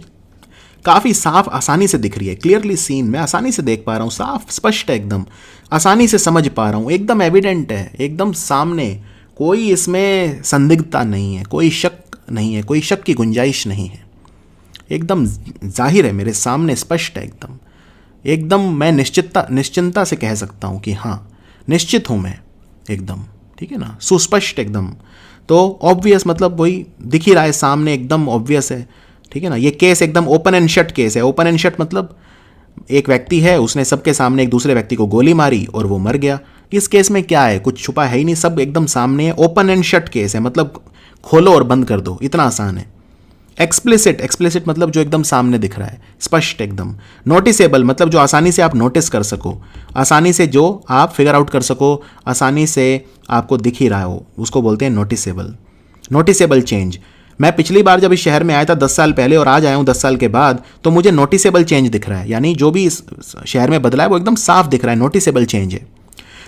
काफ़ी साफ, आसानी से दिख रही है, क्लियरली सीन, मैं आसानी से देख पा रहा हूँ, साफ स्पष्ट है एकदम, आसानी से समझ पा रहा हूँ, एकदम एविडेंट है, एकदम सामने, कोई इसमें संदिग्धता नहीं है, कोई शक नहीं है, कोई शक की गुंजाइश नहीं है, एकदम जाहिर है मेरे सामने, स्पष्ट है एकदम, एकदम मैं निश्चिंता से कह सकता हूँ कि हाँ निश्चित हूँ मैं एकदम, ठीक है ना, सुस्पष्ट एकदम। तो ऑब्वियस मतलब वही दिख ही रहा है सामने, एकदम ऑब्वियस है, ठीक है ना। ये केस एकदम ओपन एंड शट केस है। ओपन एंड शट मतलब एक व्यक्ति है, उसने सबके सामने एक दूसरे व्यक्ति को गोली मारी और वो मर गया। इस केस में क्या है, कुछ छुपा है ही नहीं, सब एकदम सामने है। ओपन एंड शट केस है, मतलब खोलो और बंद कर दो, इतना आसान है। एक्सप्लिसिट, एक्सप्लिसिट मतलब जो एकदम सामने दिख रहा है, स्पष्ट एकदम। नोटिसेबल मतलब जो आसानी से आप नोटिस कर सको, आसानी से जो आप फिगर आउट कर सको, आसानी से आपको दिख ही रहा हो, उसको बोलते हैं नोटिसेबल। नोटिसेबल चेंज, मैं पिछली बार जब इस शहर में आया था 10 साल पहले और आज आया हूँ 10 साल के बाद, तो मुझे नोटिसेबल चेंज दिख रहा है, यानी जो भी इस शहर में बदला है वो एकदम साफ दिख रहा है, नोटिसेबल चेंज है।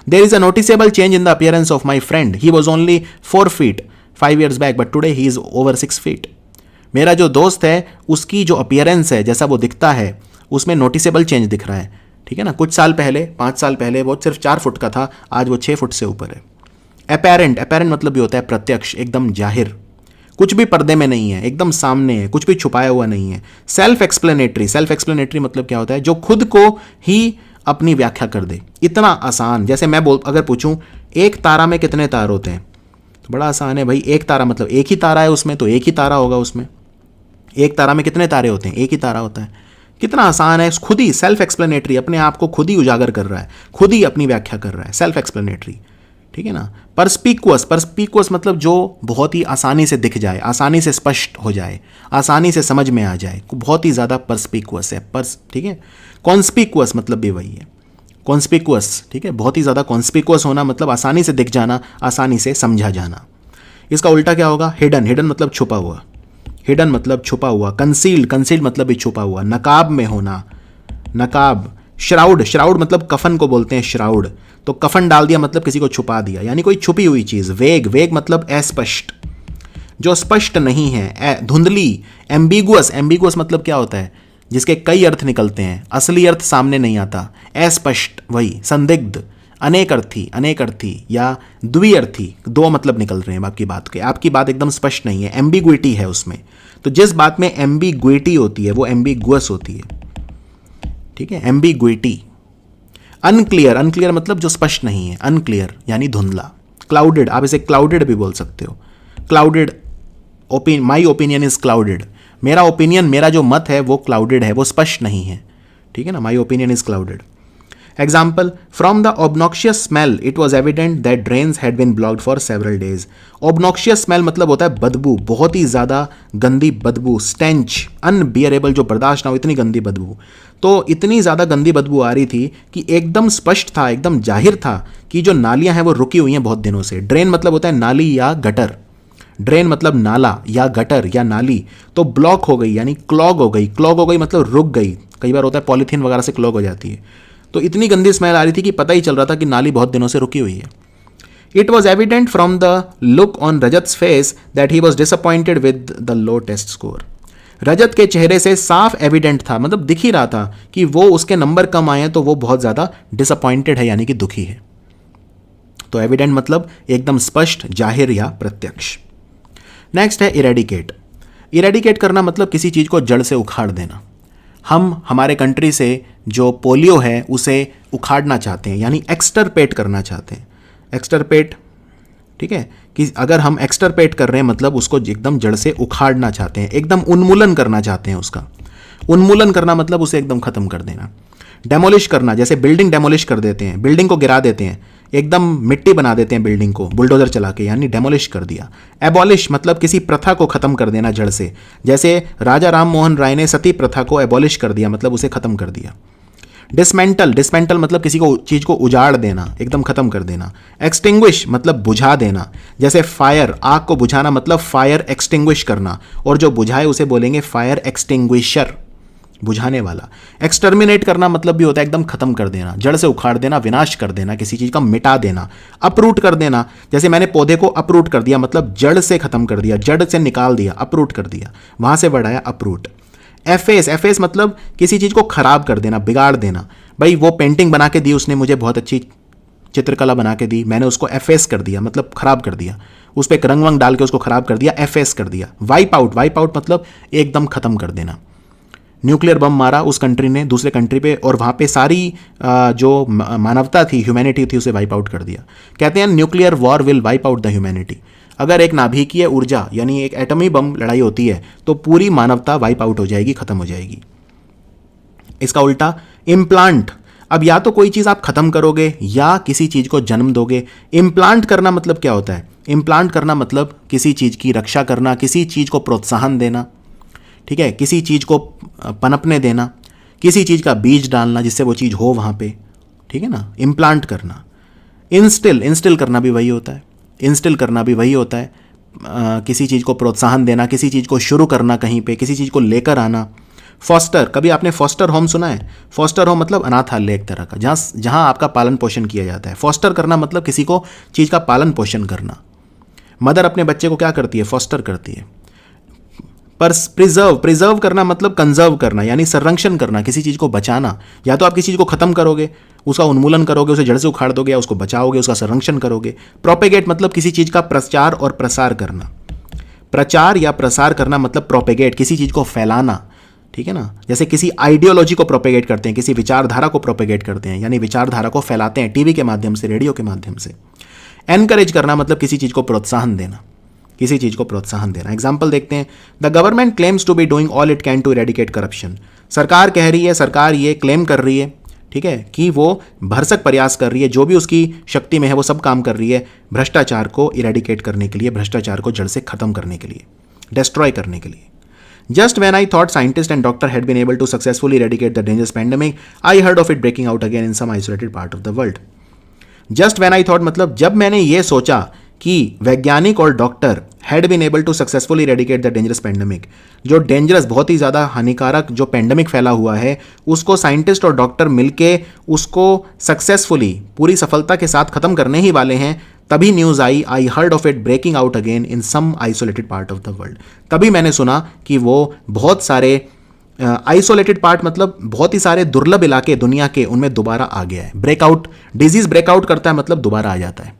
There is a noticeable change in the appearance of my friend, he was only 4 feet 5 years back but today he is over 6 feet। मेरा जो दोस्त है उसकी जो अपीयरेंस है, जैसा वो दिखता है, उसमें नोटिसेबल चेंज दिख रहा है, ठीक है ना। कुछ साल पहले, 5 साल पहले वो सिर्फ 4 फुट का था, आज वो 6 फुट से ऊपर है। अपेरेंट, अपेरेंट मतलब भी होता है प्रत्यक्ष, एकदम जाहिर, कुछ भी पर्दे में नहीं है, एकदम सामने है, कुछ भी छुपाया हुआ नहीं है। सेल्फ एक्सप्लेनेटरी, सेल्फ एक्सप्लेनेटरी मतलब क्या होता है, जो खुद को ही अपनी व्याख्या कर दे, इतना आसान। जैसे मैं अगर पूछूं एक तारा में कितने तार होते हैं, तो बड़ा आसान है भाई, एक तारा मतलब एक ही तारा है उसमें, तो एक ही तारा होगा उसमें। एक तारा में कितने तारे होते हैं, एक ही तारा होता है। कितना आसान है, खुद ही सेल्फ एक्सप्लेनेटरी, अपने आप को खुद ही उजागर कर रहा है, खुद ही अपनी व्याख्या कर रहा है, सेल्फ एक्सप्लेनेटरी, ठीक है ना। परस्पिकुअस, परस्पिकुअस मतलब जो बहुत ही आसानी से दिख जाए, आसानी से स्पष्ट हो जाए, आसानी से समझ में आ जाए, बहुत ही ज़्यादा परस्पिकुअस है, ठीक है। कॉन्स्पिकुअस मतलब भी वही है, कॉन्स्पिकुअस, ठीक है, बहुत ही ज़्यादा कॉन्स्पिकुअस होना मतलब आसानी से दिख जाना, आसानी से समझा जाना। इसका उल्टा क्या होगा, हिडन, हिडन मतलब छुपा हुआ, हिडन मतलब छुपा हुआ। कंसील्ड, कंसील्ड मतलब भी छुपा हुआ, नकाब में होना, नकाब। श्राउड, श्राउड मतलब कफन को बोलते हैं श्राउड, तो कफन डाल दिया मतलब किसी को छुपा दिया, यानी कोई छुपी हुई चीज़। वेग, वेग मतलब अस्पष्ट, जो स्पष्ट नहीं है, धुंधली। एम्बिगुअस, एम्बिगुअस मतलब क्या होता है, जिसके कई अर्थ निकलते हैं, असली अर्थ सामने नहीं आता। अस्पष्ट वही, संदिग्ध, अनेक अर्थी, अनेक अर्थी या द्विअर्थी, दो मतलब निकल रहे हैं आपकी बात के, आपकी बात एकदम स्पष्ट नहीं है, एम्बिग्विटी है उसमें। तो जिस बात में एम्बिग्विटी होती है वो एम्बिगुअस होती है, ठीक है, एम्बिग्विटी। अनक्लियर, अनक्लियर मतलब जो स्पष्ट नहीं है, अनक्लियर यानी धुंधला। क्लाउडेड, आप इसे क्लाउडेड भी बोल सकते हो, clouded, my opinion is clouded, मेरा ओपिनियन, मेरा जो मत है वो क्लाउडेड है, वो स्पष्ट नहीं है, ठीक है ना, my opinion is clouded. Example, from the obnoxious smell, it was evident that drains had been blocked for several days. Obnoxious smell मतलब होता है बदबू, बहुत ही ज़्यादा गंदी बदबू, stench, unbearable, जो बर्दाश्त ना हो, इतनी गंदी बदबू. तो इतनी ज़्यादा गंदी बदबू आ रही थी कि एकदम स्पष्ट था, एकदम जाहिर था कि जो नालियाँ हैं वो रुकी हुई हैं बहुत दिनों से. ड्रेन मतलब होता है नाली या गटर. ड्रेन मतलब नाला या गटर या नाली. तो ब्लॉक हो गई यानी क्लॉग हो गई. क्लॉग हो गई मतलब रुक गई. कई बार होता है पॉलीथीन वगैरह से क्लॉग हो जाती है. तो इतनी गंदी स्मेल आ रही थी कि पता ही चल रहा था कि नाली बहुत दिनों से रुकी हुई है. It was evident from the look on Rajat's face that he was disappointed with the low test score. Rajat के चेहरे से साफ एविडेंट था, मतलब दिख ही रहा था कि वो उसके नंबर कम आए हैं तो वो बहुत ज़्यादा डिसअपॉइंटेड है यानी कि दुखी है. तो एविडेंट मतलब एकदम स्पष्ट, जाहिर या प्रत्यक्ष. नेक्स्ट है इरेडिकेट. इरेडिकेट करना मतलब किसी चीज़ को जड़ से उखाड़ देना. हम हमारे कंट्री से जो पोलियो है उसे उखाड़ना चाहते हैं यानी एक्सटरपेट करना चाहते हैं. एक्सटरपेट, ठीक है, कि अगर हम एक्सटरपेट कर रहे हैं मतलब उसको एकदम जड़ से उखाड़ना चाहते हैं, एकदम उन्मूलन करना चाहते हैं उसका. उन्मूलन करना मतलब उसे एकदम खत्म कर देना. डेमोलिश करना, जैसे बिल्डिंग डेमोलिश कर देते हैं, बिल्डिंग को गिरा देते हैं, एकदम मिट्टी बना देते हैं बिल्डिंग को बुलडोजर चला के, यानी डेमोलिश कर दिया. एबॉलिश मतलब किसी प्रथा को खत्म कर देना जड़ से. जैसे राजा राम मोहन राय ने सती प्रथा को एबॉलिश कर दिया, मतलब उसे खत्म कर दिया. डिसमेंटल, डिसमेंटल मतलब किसी को चीज को उजाड़ देना, एकदम खत्म कर देना. एक्सटिंग्विश मतलब बुझा देना. जैसे फायर, आग को बुझाना मतलब फायर एक्सटिंग्विश करना, और जो बुझाए उसे बोलेंगे फायर एक्सटिंग्विशर, बुझाने वाला. एक्सटर्मिनेट करना मतलब भी होता है एकदम खत्म कर देना, जड़ से उखाड़ देना, विनाश कर देना, किसी चीज का मिटा देना. अपरूट कर देना, जैसे मैंने पौधे को अपरूट कर दिया मतलब जड़ से खत्म कर दिया, जड़ से निकाल दिया, अपरूट कर दिया, वहां से बढ़ाया अपरूट. एफेस, एफेस मतलब किसी चीज को खराब कर देना, बिगाड़ देना. भाई वो पेंटिंग बना के दी उसने मुझे, बहुत अच्छी चित्रकला बना के दी, मैंने उसको एफेस कर दिया मतलब खराब कर दिया, उस पर रंग वंग डाल के उसको खराब कर दिया, एफेस कर दिया. वाइप आउट, वाइप आउट मतलब एकदम खत्म कर देना. न्यूक्लियर बम मारा उस कंट्री ने दूसरे कंट्री पे, और वहाँ पे सारी जो मानवता थी, ह्यूमैनिटी थी, उसे वाइप आउट कर दिया. कहते हैं nuclear war will wipe out the humanity. अगर एक नाभिकीय ऊर्जा यानी एक एटमी बम लड़ाई होती है तो पूरी मानवता वाइप आउट हो जाएगी, खत्म हो जाएगी. इसका उल्टा इम्प्लांट. अब या तो कोई चीज़ आप खत्म करोगे या किसी चीज़ को जन्म दोगे. इम्प्लांट करना मतलब क्या होता है? इम्प्लांट करना मतलब किसी चीज़ की रक्षा करना, किसी चीज़ को प्रोत्साहन देना, ठीक है, किसी चीज़ को पनपने देना, किसी चीज़ का बीज डालना जिससे वो चीज़ हो वहाँ पे, ठीक है ना, इम्प्लांट करना. इंस्टिल, इंस्टिल करना भी वही होता है. इंस्टिल करना भी वही होता है, किसी चीज़ को प्रोत्साहन देना, किसी चीज़ को शुरू करना, कहीं पे किसी चीज़ को लेकर आना. फॉस्टर, कभी आपने फॉस्टर होम सुना है? फॉस्टर होम मतलब अनाथालय एक तरह का, जहाँ आपका पालन पोषण किया जाता है. फॉस्टर करना मतलब किसी को चीज़ का पालन पोषण करना. मदर अपने बच्चे को क्या करती है? फॉस्टर करती है. पर प्रिजर्व, प्रिजर्व करना मतलब कंजर्व करना यानी संरक्षण करना, किसी चीज़ को बचाना. या तो आप किसी चीज़ को खत्म करोगे, उसका उन्मूलन करोगे, उसे जड़ से उखाड़ दोगे, या उसको बचाओगे, उसका संरक्षण करोगे. प्रोपेगेट मतलब किसी चीज़ का प्रचार और प्रसार करना. प्रचार या प्रसार करना मतलब प्रोपेगेट, किसी चीज़ को फैलाना, ठीक है ना. जैसे किसी आइडियोलॉजी को प्रोपेगेट करते हैं, किसी विचारधारा को प्रोपेगेट करते हैं, यानी विचारधारा को फैलाते हैं टीवी के माध्यम से, रेडियो के माध्यम से. एनकरेज करना मतलब किसी चीज़ को प्रोत्साहन देना, किसी चीज़ को प्रोत्साहन देना. एग्जाम्पल देखते हैं. The government claims to be doing all it can to eradicate corruption. सरकार कह रही है, सरकार ये क्लेम कर रही है, ठीक है, कि वो भरसक प्रयास कर रही है, जो भी उसकी शक्ति में है वो सब काम कर रही है भ्रष्टाचार को इरेडिकेट करने के लिए, भ्रष्टाचार को जड़ से खत्म करने के लिए, डिस्ट्रॉय करने के लिए. Just when I thought scientists and doctors had been able to successfully eradicate the dangerous pandemic, I heard of it breaking out again in some isolated part of the world. Just when I thought मतलब जब मैंने ये सोचा कि वैज्ञानिक और doctor had been able to successfully eradicate the dangerous pandemic, जो dangerous, बहुत ही ज़्यादा हानिकारक जो पेंडेमिक फैला हुआ है, उसको साइंटिस्ट और डॉक्टर मिलके उसको सक्सेसफुली, पूरी सफलता के साथ ख़त्म करने ही वाले हैं, तभी न्यूज़ आई heard of it breaking out again in some isolated part of the world. तभी मैंने सुना कि वो बहुत सारे आइसोलेटेड पार्ट मतलब बहुत ही सारे दुर्लभ इलाके दुनिया के, उनमें दोबारा आ गया है. ब्रेकआउट, डिजीज ब्रेकआउट करता है मतलब दोबारा आ जाता है.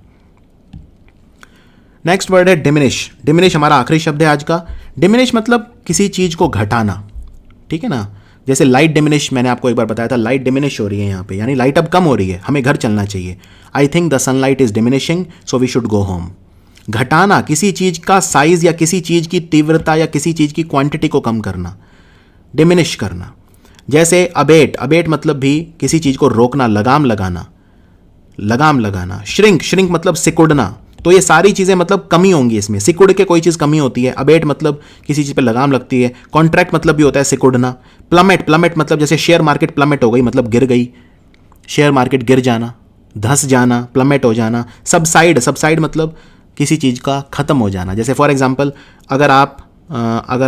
नेक्स्ट वर्ड है डिमिनिश. डिमिनिश हमारा आखिरी शब्द है आज का. डिमिनिश मतलब किसी चीज़ को घटाना, ठीक है ना. जैसे लाइट डिमिनिश, मैंने आपको एक बार बताया था, लाइट डिमिनिश हो रही है यहाँ पे, यानी लाइट अब कम हो रही है, हमें घर चलना चाहिए. I think the sunlight is diminishing so we should go home. घटाना, किसी चीज का साइज या किसी चीज की तीव्रता या किसी चीज की क्वांटिटी को कम करना, डिमिनिश करना। जैसे अबेट, अबेट मतलब भी किसी चीज को रोकना, लगाम लगाना, लगाम लगाना। श्रिंक, श्रिंक मतलब सिकुड़ना। तो ये सारी चीजें मतलब कमी होंगी इसमें। सिकुड़ के कोई चीज कमी होती है, अबेट मतलब किसी चीज पे लगाम लगती है। कॉन्ट्रैक्ट मतलब भी होता है सिकुड़ना। प्लमेट, प्लमेट मतलब जैसे शेयर मार्केट प्लमेट हो गई मतलब गिर गई, शेयर मार्केट गिर जाना, धंस जाना, प्लमेट हो जाना। सबसाइड, सबसाइड मतलब किसी चीज का खत्म हो जाना। जैसे फॉर एग्जांपल अगर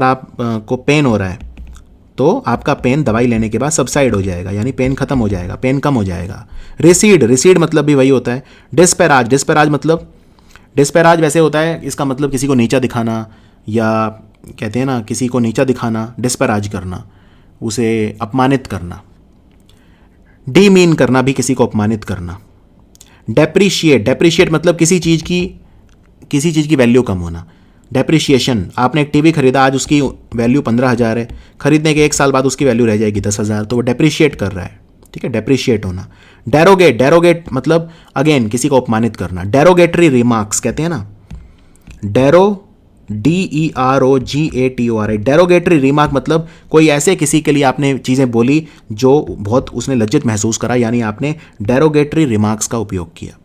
आप को पेन हो रहा है तो आपका पेन दवाई लेने के बाद सबसाइड हो जाएगा, यानी पेन खत्म हो जाएगा, पेन कम हो जाएगा। रिसीड, रिसीड मतलब भी वही होता है। डिस्पैराज, डिस्पैराज मतलब, डिस्पैराज वैसे होता है, इसका मतलब किसी को नीचा दिखाना, या कहते हैं ना किसी को नीचा दिखाना, डिस्पैराज करना, उसे अपमानित करना। डीमीन करना भी किसी को अपमानित करना। डेप्रिशिएट, डेप्रिशिएट मतलब किसी चीज़ की वैल्यू कम होना। डेप्रिशिएशन, आपने एक टीवी खरीदा, आज उसकी वैल्यू 15,000 है, खरीदने के 1 साल बाद उसकी वैल्यू रह जाएगी 10,000, तो वो डेप्रिशिएट कर रहा है। ठीक है, डेप्रिशिएट होना। डेरोगेट, डेरोगेट मतलब अगेन किसी को अपमानित करना। डेरोगेटरी रिमार्क्स कहते हैं ना, DEROGATORI, डेरोगेटरी रिमार्क मतलब कोई ऐसे किसी के लिए आपने चीज़ें बोली जो बहुत उसने लज्जित महसूस करा, यानी आपने डेरोगेटरी रिमार्क्स का उपयोग किया।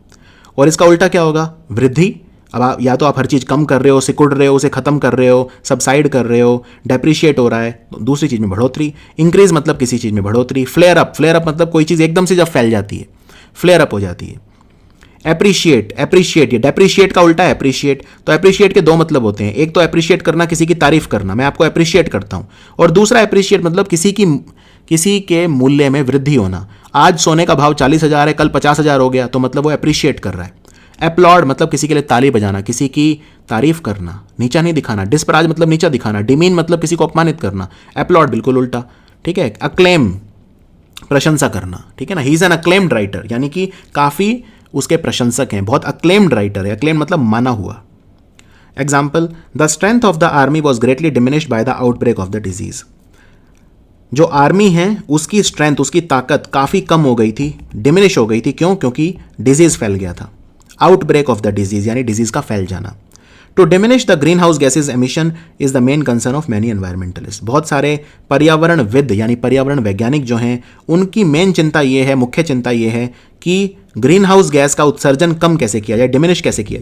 और इसका उल्टा क्या होगा? वृद्धि। अब आप या तो आप हर चीज़ कम कर रहे हो, सिकुड़ रहे हो, उसे ख़त्म कर रहे हो, सबसाइड कर रहे हो, डेप्रिशिएट हो रहा है, तो दूसरी चीज़ में बढ़ोतरी। इंक्रीज मतलब किसी चीज़ में बढ़ोतरी। फ्लेयर अप, फ्लेयर अप मतलब कोई चीज़ एकदम से जब फैल जाती है, फ्लेयर अप हो जाती है। एप्रिशिएट, एप्रिशिएट, ये डेप्रिशिएट का उल्टा है एप्रिशिएट। तो एप्रिशिएट के 2 मतलब होते हैं, एक तो एप्रिशिएट करना, किसी की तारीफ करना, मैं आपको एप्रिशिएट करता हूँ, और दूसरा एप्रिशिएट मतलब किसी के मूल्य में वृद्धि होना। आज सोने का भाव 40,000 है, कल 50,000 हो गया, तो मतलब वो एप्रिशिएट कर रहा है। एप्लॉड मतलब किसी के लिए ताली बजाना, किसी की तारीफ करना, नीचा नहीं दिखाना। डिस्पराज मतलब नीचा दिखाना। डिमीन मतलब किसी को अपमानित करना। एप्लॉड बिल्कुल उल्टा। ठीक है। अक्लेम, प्रशंसा करना। ठीक है ना, he is an acclaimed writer, यानी कि काफ़ी उसके प्रशंसक हैं, बहुत अक्लेम्ड राइटर है। अक्लेम मतलब माना हुआ। Example, the strength of the army was greatly diminished by the outbreak of the disease. जो आर्मी है उसकी स्ट्रेंथ, उसकी ताकत काफ़ी कम हो गई थी, डिमिनिश हो गई थी। क्यों? क्योंकि डिजीज फैल गया था। आउटब्रेक ऑफ द डिजीज यानी डिजीज का फैल जाना। To diminish the green house gases emission is the main concern of many environmentalist. बहुत सारे पर्यावरणविद यानी पर्यावरण वैज्ञानिक जो हैं, उनकी मेन चिंता ये है, मुख्य चिंता ये है कि ग्रीन हाउस गैस का उत्सर्जन कम कैसे किया जाए, डिमिनिश कैसे किया,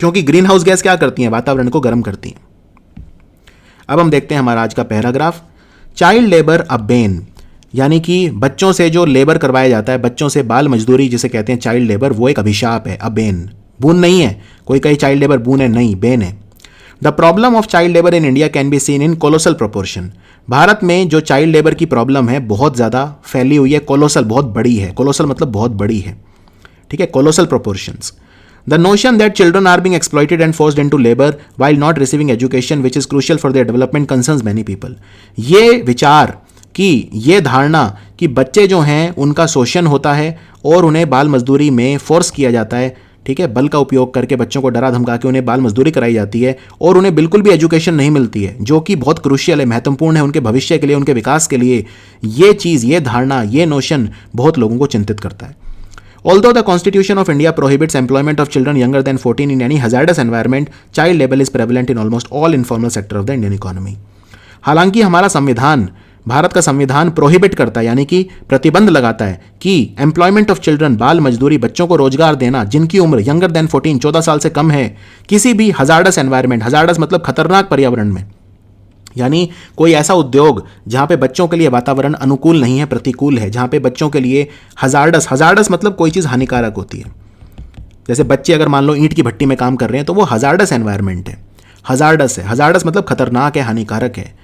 क्योंकि ग्रीन हाउस गैस क्या करती हैं? वातावरण को गर्म करती हैं। अब हम देखते हैं हमारा आज का पैराग्राफ। चाइल्ड लेबर अ बेन, यानी कि बच्चों से जो लेबर करवाया जाता है, बच्चों से बाल मजदूरी जिसे कहते हैं चाइल्ड लेबर, वो एक अभिशाप है। अबेन, बून नहीं है, कोई कहे चाइल्ड लेबर बून है, नहीं, बेन है। The problem of child labour in India can be seen in colossal proportion. Bharat में जो चाइल्ड लेबर की प्रॉब्लम है बहुत ज़्यादा फैली हुई है, कोलोसल बहुत बड़ी है। कोलोसल मतलब बहुत बड़ी है। ठीक है, colossal proportions. The notion that children are being exploited and forced into labor while not receiving education which is crucial for their development concerns many people. ये विचार कि ये धारणा कि बच्चे जो हैं उनका शोषण होता है और उन्हें बाल मजदूरी में फोर्स किया जाता है, ठीक है, बल का उपयोग करके बच्चों को डरा धमका के उन्हें बाल मजदूरी कराई जाती है और उन्हें बिल्कुल भी एजुकेशन नहीं मिलती है, जो कि बहुत क्रूशियल है, महत्वपूर्ण है उनके भविष्य के लिए, उनके विकास के लिए। ये चीज़, ये धारणा, ये नोशन बहुत लोगों को चिंतित करता है। Although the Constitution of India prohibits employment of children younger than 14 in any hazardous environment, child labor is prevalent in almost all informal sector of the Indian economy. हालांकि हमारा संविधान, भारत का संविधान प्रोहिबिट करता है यानी कि प्रतिबंध लगाता है कि एम्प्लॉयमेंट ऑफ चिल्ड्रन, बाल मजदूरी, बच्चों को रोजगार देना जिनकी उम्र यंगर देन 14, 14 साल से कम है, किसी भी हजार्डस एनवायरमेंट, हजार्डस मतलब खतरनाक पर्यावरण में, यानी कोई ऐसा उद्योग जहाँ पे बच्चों के लिए वातावरण अनुकूल नहीं है, प्रतिकूल है, जहाँ पे बच्चों के लिए हजार्डस, हजार्डस मतलब कोई चीज़ हानिकारक होती है। जैसे बच्चे अगर मान लो ईंट की भट्टी में काम कर रहे हैं तो वो हजार्डस एनवायरनमेंट है, हजार्डस है। हजार्डस मतलब खतरनाक है, हानिकारक है,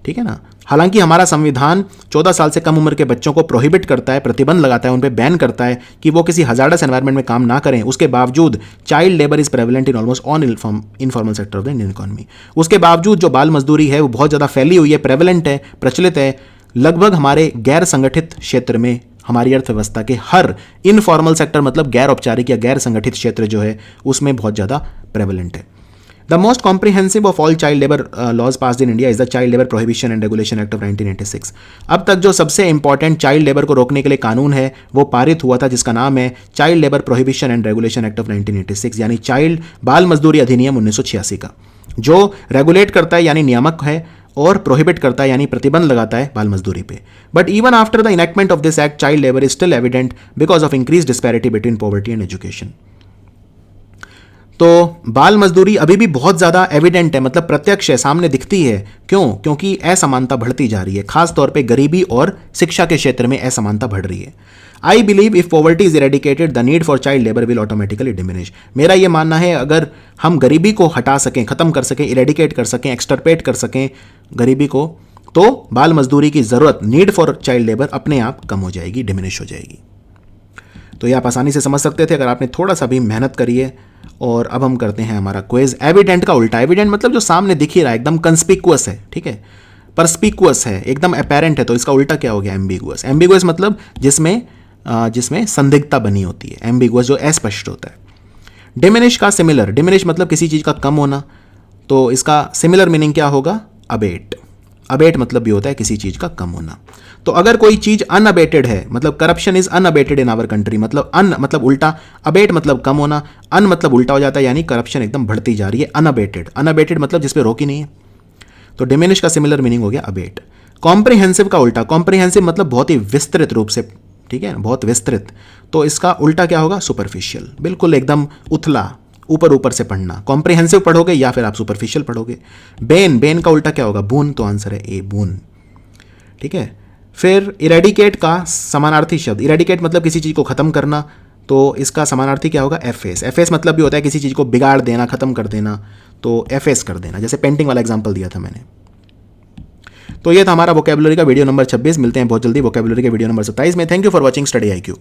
ठीक है ना। हालांकि हमारा संविधान 14 साल से कम उम्र के बच्चों को प्रोहिबिट करता है, प्रतिबंध लगाता है, उन पर बैन करता है कि वो किसी हजार्डस एनवायरनमेंट में काम ना करें। उसके बावजूद child labour is prevalent in almost on informal sector of the Indian economy. उसके बावजूद जो बाल मजदूरी है वो बहुत ज़्यादा फैली हुई है, प्रेवलेंट है, प्रचलित है, लगभग हमारे गैर संगठित क्षेत्र में, हमारी अर्थव्यवस्था के हर इनफॉर्मल सेक्टर मतलब गैर औपचारिक या गैर संगठित क्षेत्र जो है उसमें बहुत ज़्यादा प्रेवलेंट है। The most comprehensive of all child labour laws passed in India is the child labour prohibition and regulation act of 1986। अब तक जो सबसे इंपॉर्टेंट चाइल्ड लेबर को रोकने के लिए कानून है वो पारित हुआ था, जिसका नाम है child labour prohibition and regulation act of 1986, यानी चाइल्ड बाल मजदूरी अधिनियम 1986 का, जो रेगुलेट करता है यानी नियामक है, और प्रोहिबिट करता है यानी प्रतिबंध लगाता है बाल मजदूरी पे। But even after the enactment of this act child labour is still evident because of increase disparity between poverty and education. तो बाल मजदूरी अभी भी बहुत ज़्यादा एविडेंट है, मतलब प्रत्यक्ष है, सामने दिखती है। क्यों? क्योंकि असमानता बढ़ती जा रही है, खास तौर पे गरीबी और शिक्षा के क्षेत्र में असमानता बढ़ रही है। I believe if poverty is eradicated the need for child labour will automatically diminish. मेरा ये मानना है अगर हम गरीबी को हटा सकें, खत्म कर सकें, इरेडिकेट कर सकें, एक्सटर्पेट कर सकें गरीबी को, तो बाल मजदूरी की ज़रूरत, नीड फॉर चाइल्ड लेबर अपने आप कम हो जाएगी, डिमिनिश हो जाएगी। तो ये आप आसानी से समझ सकते थे अगर आपने थोड़ा सा भी मेहनत करी है। और अब हम करते हैं हमारा क्विज। एविडेंट का उल्टा। एविडेंट मतलब जो सामने दिख ही रहा है, एकदम कंस्पिकुअस है, ठीक है, परस्पिकुअस है, एकदम अपेरेंट है, तो इसका उल्टा क्या हो गया? एम्बिगुअस। एम्बिगुअस मतलब जिसमें संदिग्धता बनी होती है, एम्बिगुअस जो अस्पष्ट होता है। डिमिनिश का सिमिलर। डिमिनिश मतलब किसी चीज़ का कम होना, तो इसका सिमिलर मीनिंग क्या होगा? अबेट। अबेट मतलब भी होता है किसी चीज़ का कम होना। तो अगर कोई चीज़ अनअबेटेड है, मतलब corruption is unabated in our country, मतलब अन मतलब उल्टा, अबेट मतलब कम होना, अन मतलब उल्टा हो जाता है, यानी करप्शन एकदम बढ़ती जा रही है। अनअबेटेड, अनअबेटेड मतलब जिस पे रोक ही नहीं है। तो डिमिनिश का सिमिलर मीनिंग हो गया अबेट। कॉम्प्रिहेंसिव का उल्टा। कॉम्प्रिहेंसिव मतलब बहुत ही विस्तृत रूप से, ठीक है, बहुत विस्तृत। तो इसका उल्टा क्या होगा? सुपरफिशियल, बिल्कुल एकदम उथला, ऊपर ऊपर से पढ़ना। कॉम्प्रिहेंसिव पढ़ोगे या फिर आप सुपरफिशियल पढ़ोगे। बेन। बेन का उल्टा क्या होगा? बून। तो आंसर है ए, बून, ठीक है। फिर इरेडिकेट का समानार्थी शब्द। इरेडिकेट मतलब किसी चीज़ को खत्म करना, तो इसका समानार्थी क्या होगा? एफेस। एफेस मतलब भी होता है किसी चीज़ को बिगाड़ देना, खत्म कर देना, तो एफेस कर देना, जैसे पेंटिंग वाला एग्जांपल दिया था मैंने। तो ये था हमारा वोकैबुलरी का वीडियो नंबर 26। मिलते हैं बहुत जल्दी वोकैबुलरी के वीडियो नंबर 27 में। Thank you for watching study IQ।